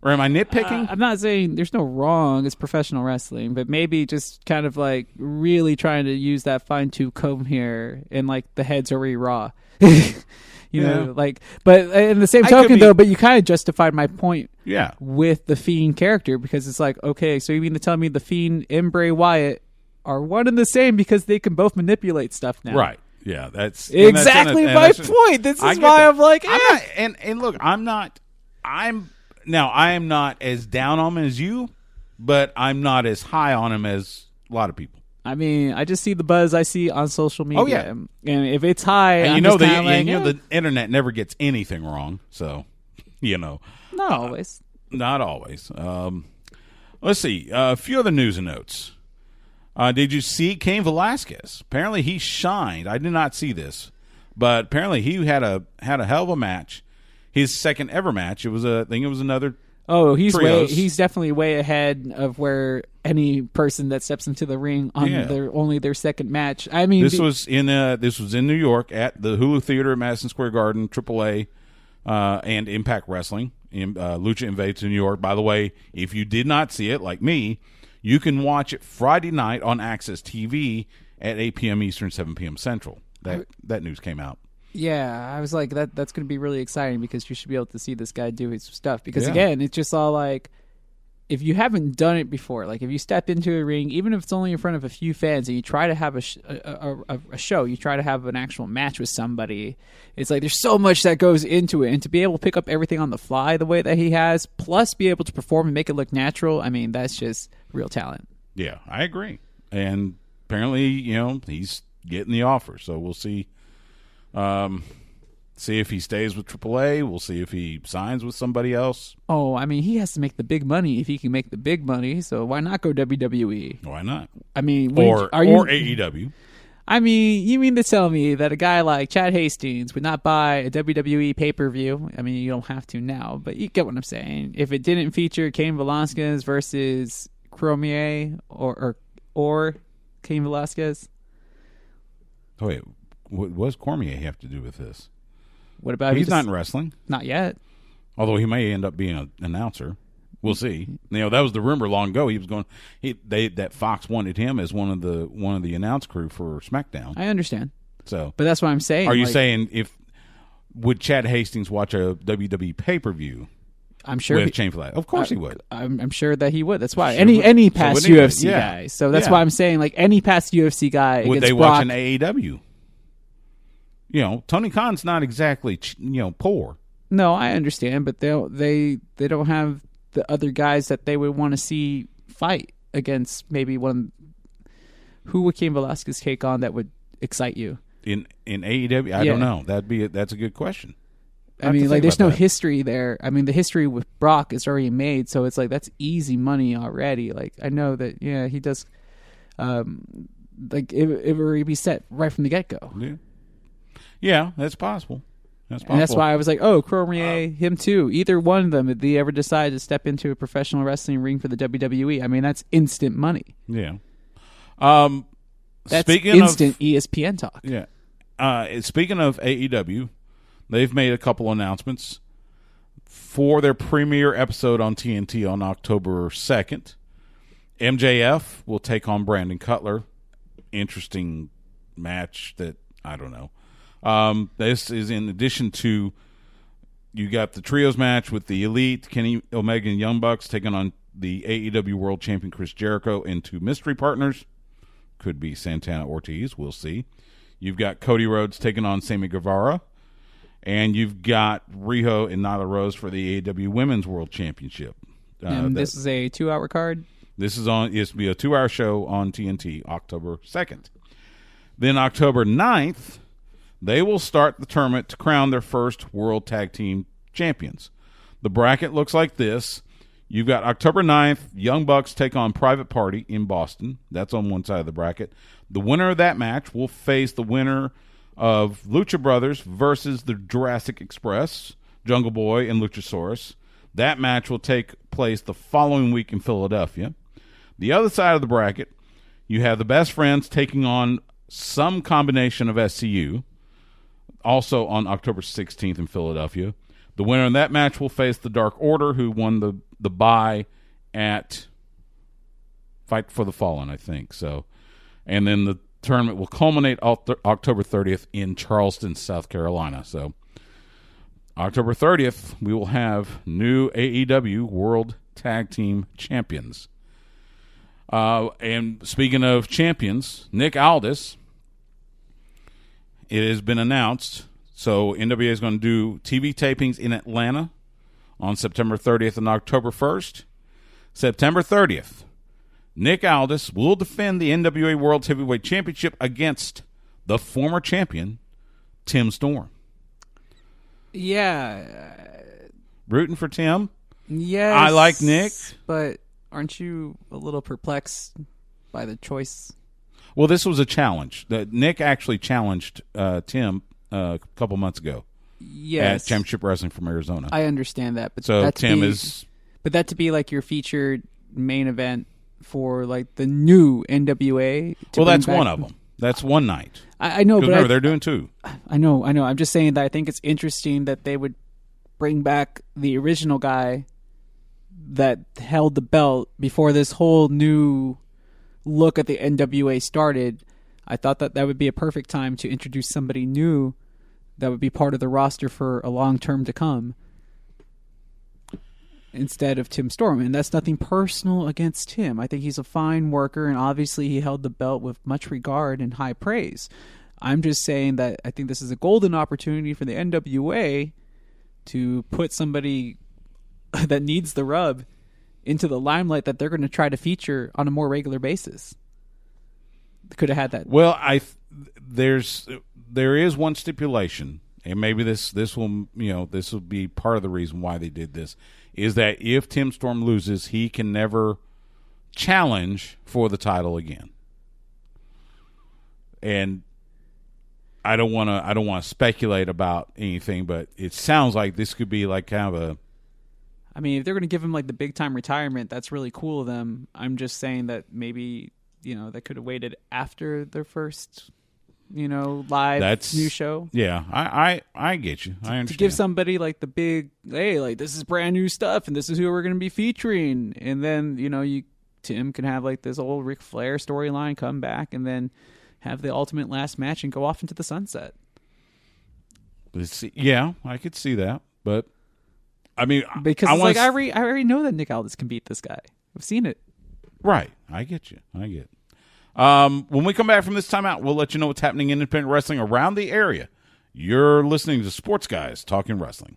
Or am I nitpicking? I'm not saying there's no wrong. It's professional wrestling, but maybe just kind of really trying to use that fine-tooth comb here, and the head's already raw. But in the same token, but you kind of justified my point. Yeah. With the Fiend character, because it's okay, so you mean to tell me the Fiend and Bray Wyatt are one and the same because they can both manipulate stuff now? Right. Yeah, that's exactly my point. This is why I'm like, look, I am not as down on him as you, but I'm not as high on him as a lot of people. I just see the buzz I see on social media. Oh yeah, and if it's high, and the internet never gets anything wrong. So, not always. Not always. Let's see a few other news and notes. Did you see Cain Velasquez? Apparently he shined. I did not see this, but apparently he had a hell of a match. His second ever match. I think it was another. Oh, he's trios. he's definitely way ahead of where any person that steps into the ring on only their second match. I mean, this was in New York at the Hulu Theater at Madison Square Garden, AAA and Impact Wrestling. Lucha Invades New York. By the way, if you did not see it, like me, you can watch it Friday night on Access TV at 8 p.m. Eastern, 7 p.m. Central. That news came out. Yeah, I was like, that's going to be really exciting because you should be able to see this guy do his stuff. Because, again, it's just all like, if you haven't done it before, like if you step into a ring, even if it's only in front of a few fans, and you try to have a show, you try to have an actual match with somebody, it's like there's so much that goes into it. And to be able to pick up everything on the fly the way that he has, plus be able to perform and make it look natural, I mean, that's just real talent. Yeah, I agree. And apparently, he's getting the offer, so we'll see. See if he stays with AAA. We'll see if he signs with somebody else. Oh, I mean, he has to make the big money if he can make the big money. So why not go WWE? Why not? I mean, or AEW. I mean, you mean to tell me that a guy like Chad Hastings would not buy a WWE pay-per-view? I mean, you don't have to now, but you get what I'm saying. If it didn't feature Cain Velasquez versus Cormier or Cain Velasquez. Oh, wait. What does Cormier have to do with this? What about he's not in wrestling? Not yet. Although he may end up being an announcer. We'll see. That was the rumor long ago. He was going. That Fox wanted him as one of the announce crew for SmackDown. I understand. So, but that's what I'm saying. Are you saying would Chad Hastings watch a WWE pay-per-view? I'm sure with Cain Velasquez. Of course he would. I'm sure that he would. That's why any past UFC guy. So that's why I'm saying like any past UFC guy. Would they Brock, watch an AEW? Tony Khan's not exactly, poor. No, I understand, but they don't have the other guys that they would want to see fight against. Maybe who would Cain Velasquez take on that would excite you in AEW? I don't know. That's a good question. I mean, like, there's no history there. I mean, the history with Brock is already made, so it's like that's easy money already. Like, I know that, he does. Like, it would already be set right from the get go. Yeah. Yeah, that's possible. And that's why I was like, oh, Cormier, him too. Either one of them, if they ever decide to step into a professional wrestling ring for the WWE, I mean, that's instant money. Yeah. That's instant ESPN talk. Yeah. Speaking of AEW, they've made a couple announcements for their premiere episode on TNT on October 2nd. MJF will take on Brandon Cutler. Interesting match that, I don't know. This is in addition to, you got the trios match with the Elite, Kenny Omega and Young Bucks taking on the AEW World Champion Chris Jericho and two mystery partners. Could be Santana Ortiz. We'll see. You've got Cody Rhodes taking on Sammy Guevara. And you've got Riho and Nyla Rose for the AEW Women's World Championship. And this is a 2-hour card? This is on. It's be a 2-hour show on TNT, October 2nd. Then October 9th, they will start the tournament to crown their first World Tag Team Champions. The bracket looks like this. You've got October 9th, Young Bucks take on Private Party in Boston. That's on one side of the bracket. The winner of that match will face the winner of Lucha Brothers versus the Jurassic Express, Jungle Boy and Luchasaurus. That match will take place the following week in Philadelphia. The other side of the bracket, you have the Best Friends taking on some combination of SCU, also on October 16th in Philadelphia. The winner in that match will face the Dark Order, who won the bye at Fight for the Fallen, I think. So, and then the tournament will culminate October 30th in Charleston, South Carolina. So, October 30th, we will have new AEW World Tag Team Champions. And speaking of champions, Nick Aldis, it has been announced. So NWA is going to do TV tapings in Atlanta on September 30th and October 1st. September 30th, Nick Aldis will defend the NWA World Heavyweight Championship against the former champion, Tim Storm. Yeah. Rooting for Tim? Yes. I like Nick. But aren't you a little perplexed by the choice. Well, this was a challenge. Nick actually challenged Tim a couple months ago. Yes. At Championship Wrestling from Arizona. I understand that, but so that Tim is. But that to be like your featured main event for like the new NWA. Well, that's one of them. That's one night. I know, but remember, they're doing two. I know. I'm just saying that I think it's interesting that they would bring back the original guy that held the belt before this whole new look at the NWA started. I thought that would be a perfect time to introduce somebody new that would be part of the roster for a long term to come instead of Tim Storm. And that's nothing personal against Tim. I think he's a fine worker, and obviously he held the belt with much regard and high praise. I'm just saying that I think this is a golden opportunity for the NWA to put somebody that needs the rub into the limelight that they're going to try to feature on a more regular basis. Could have had that. Well, there is one stipulation, and maybe this will be part of the reason why they did this, is that if Tim Storm loses, he can never challenge for the title again. And I don't want to speculate about anything, but it sounds like this could be like kind of a. I mean, if they're going to give him like the big time retirement, that's really cool of them. I'm just saying that maybe they could have waited after their first live new show. Yeah, I get you. I understand. To give somebody like the big, hey, like this is brand new stuff, and this is who we're going to be featuring, and then Tim can have like this old Ric Flair storyline come back, and then have the ultimate last match and go off into the sunset. Yeah, I could see that, but I mean, because I already know that Nick Aldis can beat this guy. I've seen it. Right, I get you. I get it. When we come back from this timeout, we'll let you know what's happening in independent wrestling around the area. You're listening to Sports Guys Talking Wrestling.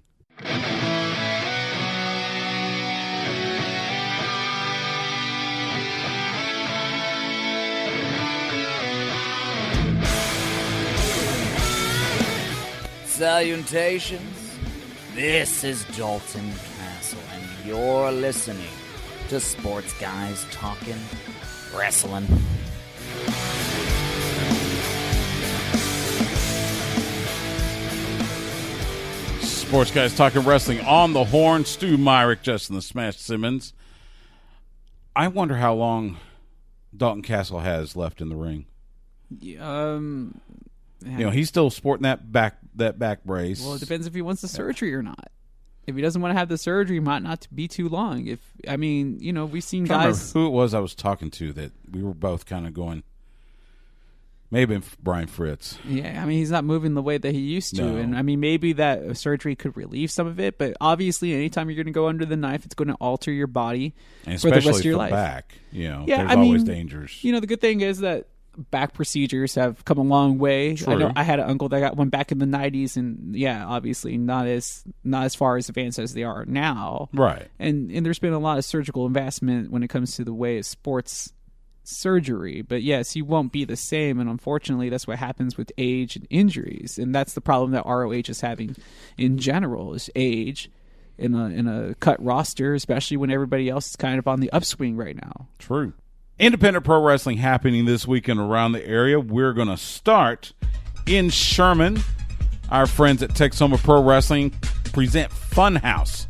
Salutations. This is Dalton Castle, and you're listening to Sports Guys Talking Wrestling. Sports Guys Talking Wrestling on the Horn. Stu Myrick, Justin the Smash Simmons. I wonder how long Dalton Castle has left in the ring. He's still sporting that back brace. Well, it depends if he wants the surgery or not. If he doesn't want to have the surgery, it might not be too long. We've seen guys. Who it was I was talking to that we were both kind of going. Maybe Brian Fritz. Yeah, I mean, he's not moving the way that he used to. No. And, I mean, maybe that surgery could relieve some of it. But obviously, anytime you're going to go under the knife, it's going to alter your body and for the rest of your life. Back, there's always dangers. The good thing is that back procedures have come a long way. True. I know I had an uncle that got one back in the 90s, and obviously not as far as advanced as they are now. Right. And there's been a lot of surgical investment when it comes to the way of sports surgery. But yes, you won't be the same, and unfortunately that's what happens with age and injuries. And that's the problem that ROH is having in general, is age in a cut roster, especially when everybody else is kind of on the upswing right now. True. Independent pro wrestling happening this weekend around the area. We're going to start in Sherman. Our friends at Texoma Pro Wrestling present Funhouse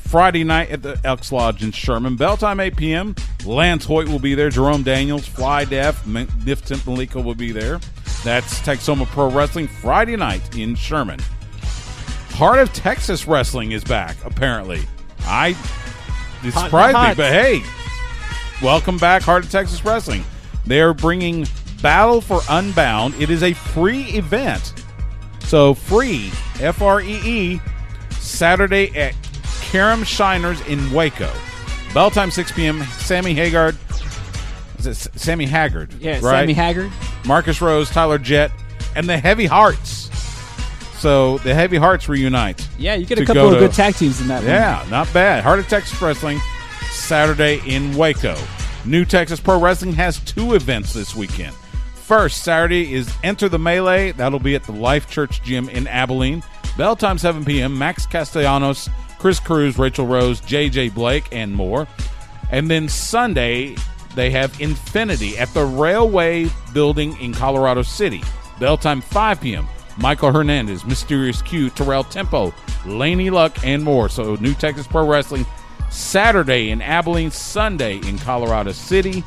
Friday night at the Elks Lodge in Sherman. Bell time 8 p.m. Lance Hoyt will be there. Jerome Daniels, Fly Def, Magnificent Malika will be there. That's Texoma Pro Wrestling Friday night in Sherman. Heart of Texas Wrestling is back, apparently. It surprised me, but hey, welcome back, Heart of Texas Wrestling. They're bringing Battle for Unbound. It is a free event. So free, F-R-E-E, Saturday at Karam Shiners in Waco. Bell time 6 p.m. Sammy Haggard. Is it Sammy Haggard? Yeah, right? Sammy Haggard. Marcus Rose, Tyler Jett, and the Heavy Hearts. So the Heavy Hearts reunite. Yeah, you get a couple of good tag teams in that one. Yeah, not bad. Heart of Texas Wrestling, Saturday in Waco. New Texas Pro Wrestling has 2 events this weekend. First, Saturday is Enter the Melee. That'll be at the Life Church Gym in Abilene. Bell time 7 p.m. Max Castellanos, Chris Cruz, Rachel Rose, J.J. Blake, and more. And then Sunday, they have Infinity at the Railway Building in Colorado City. Bell time 5 p.m. Michael Hernandez, Mysterious Q, Terrell Tempo, Laney Luck, and more. So New Texas Pro Wrestling Saturday in Abilene, Sunday in Colorado City.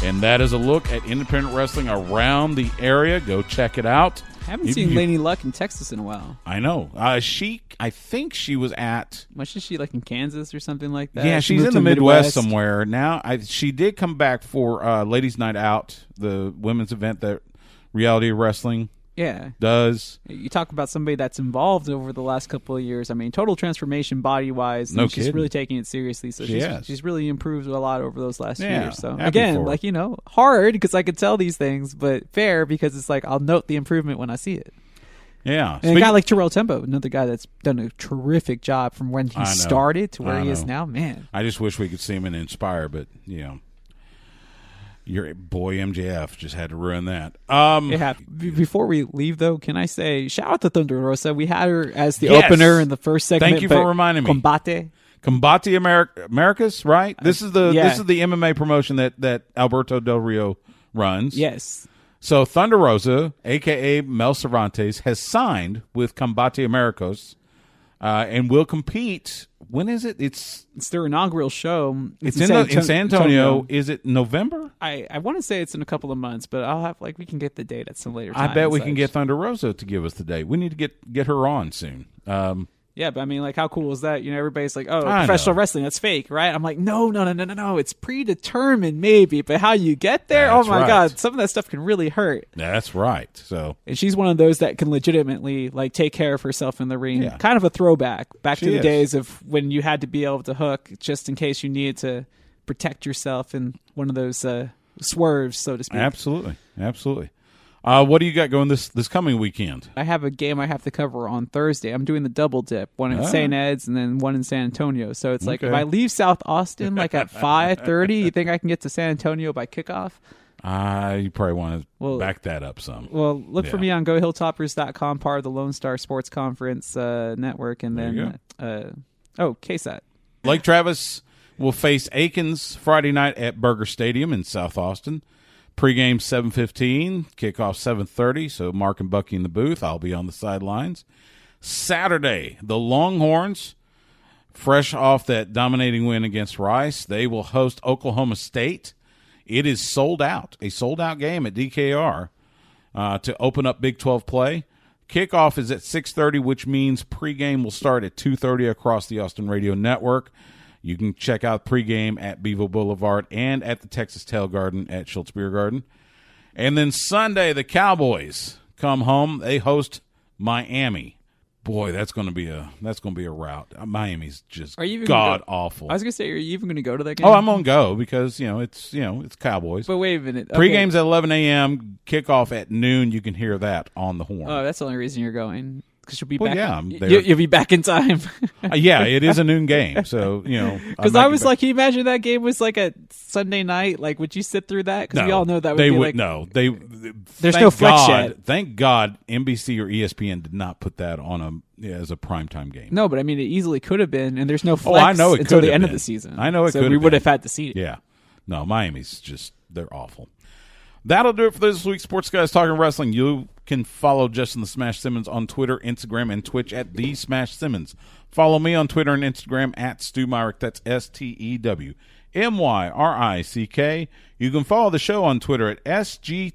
And that is a look at independent wrestling around the area. Go check it out. I haven't seen Laney Luck in Texas in a while. I know. I think she was at... Wasn't she like in Kansas or something like that? Yeah, she's in the Midwest somewhere. Now, she did come back for Ladies Night Out, the women's event that Reality Wrestling does. You talk about somebody that's involved over the last couple of years. I mean, total transformation body-wise. No she's kidding. really taking it seriously. So she's really improved a lot over those last years. So happy again, for her. like, hard because I could tell these things, but fair because it's like I'll note the improvement when I see it. Yeah. And a guy like Terrell Tempo, another guy that's done a terrific job from when he started to where he is now. Man, I just wish we could see him in Inspire, but your boy MJF just had to ruin that. Before we leave, though, can I say shout out to Thunder Rosa? We had her as the opener in the first segment. Thank you for reminding me. Combate Americas, right? This is the MMA promotion that Alberto Del Rio runs. Yes. So Thunder Rosa, a.k.a. Mel Cervantes, has signed with Combate Americas and will compete. When is it? It's their inaugural show. It's in San Antonio. Is it November? I want to say it's in a couple of months, but I'll have we can get the date at some later time. I bet we can get Thunder Rosa to give us the date. We need to get her on soon. Yeah, but I mean, how cool is that? Everybody's like, "Oh, professional wrestling, that's fake, right?" I'm like, "No, it's predetermined, maybe, but how you get there? That's oh my right. God, some of that stuff can really hurt." That's right. So, and she's one of those that can legitimately take care of herself in the ring. Yeah. Kind of a throwback back to the days of when you had to be able to hook just in case you needed to protect yourself in one of those swerves, so to speak. Absolutely. What do you got going this coming weekend? I have a game I have to cover on Thursday. I'm doing the double dip, one in St. Ed's and then one in San Antonio. So it's if I leave South Austin at 5:30, you think I can get to San Antonio by kickoff? You probably want to back that up some. Well, look for me on GoHilltoppers.com, part of the Lone Star Sports Conference network, and then KSAT. Lake Travis will face Aikens Friday night at Burger Stadium in South Austin. Pre-game 7:15, kickoff 7:30, so Mark and Bucky in the booth. I'll be on the sidelines. Saturday, the Longhorns, fresh off that dominating win against Rice, they will host Oklahoma State. It is sold out, a sold-out game at DKR to open up Big 12 play. Kickoff is at 6:30, which means pregame will start at 2:30 across the Austin Radio Network. You can check out pregame at Bevo Boulevard and at the Texas Tail Garden at Schultz Beer Garden. And then Sunday, the Cowboys come home. They host Miami. Boy, that's going to be a rout. Miami's just god awful. I was going to say, are you even going to go to that game? Oh, I'm going to go because it's Cowboys. But wait a minute. Okay. Pregame's at 11 a.m. Kickoff at noon. You can hear that on the horn. Oh, that's the only reason you're going. Because you'll be back. Yeah, you'll be back in time. Yeah, it is a noon game, so Because I was like, can you imagine that game was a Sunday night? Would you sit through that? Because we all know that would they be would no. There's no flex yet. Thank God, NBC or ESPN did not put that on as a primetime game. No, but I mean, it easily could have been, and there's no flex I know it until the end been. of the season. I know it. So we would have had to see it. Yeah, no, Miami's they're awful. That'll do it for this week's Sports Guys Talking Wrestling. You can follow Justin the Smash Simmons on Twitter, Instagram, and Twitch at The Smash Simmons. Follow me on Twitter and Instagram at Stu Myrick. That's STEWMYRICK. You can follow the show on Twitter at SGTWATX.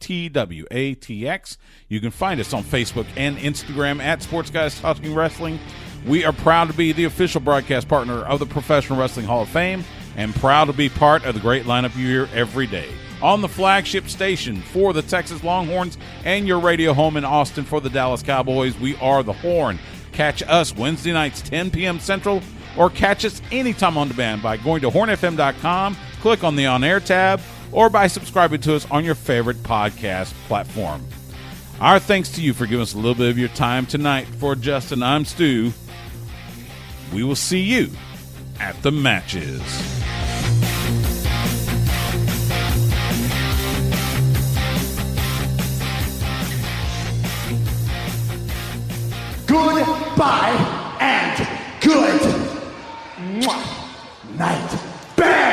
You can find us on Facebook and Instagram at Sports Guys Talking Wrestling. We are proud to be the official broadcast partner of the Professional Wrestling Hall of Fame and proud to be part of the great lineup you hear every day. On the flagship station for the Texas Longhorns and your radio home in Austin for the Dallas Cowboys, we are the Horn. Catch us Wednesday nights 10 p.m. Central or catch us anytime on demand by going to hornfm.com, click on the on-air tab, or by subscribing to us on your favorite podcast platform. Our thanks to you for giving us a little bit of your time tonight. For Justin, I'm Stu. We will see you at the matches. Goodbye and good night. Bang!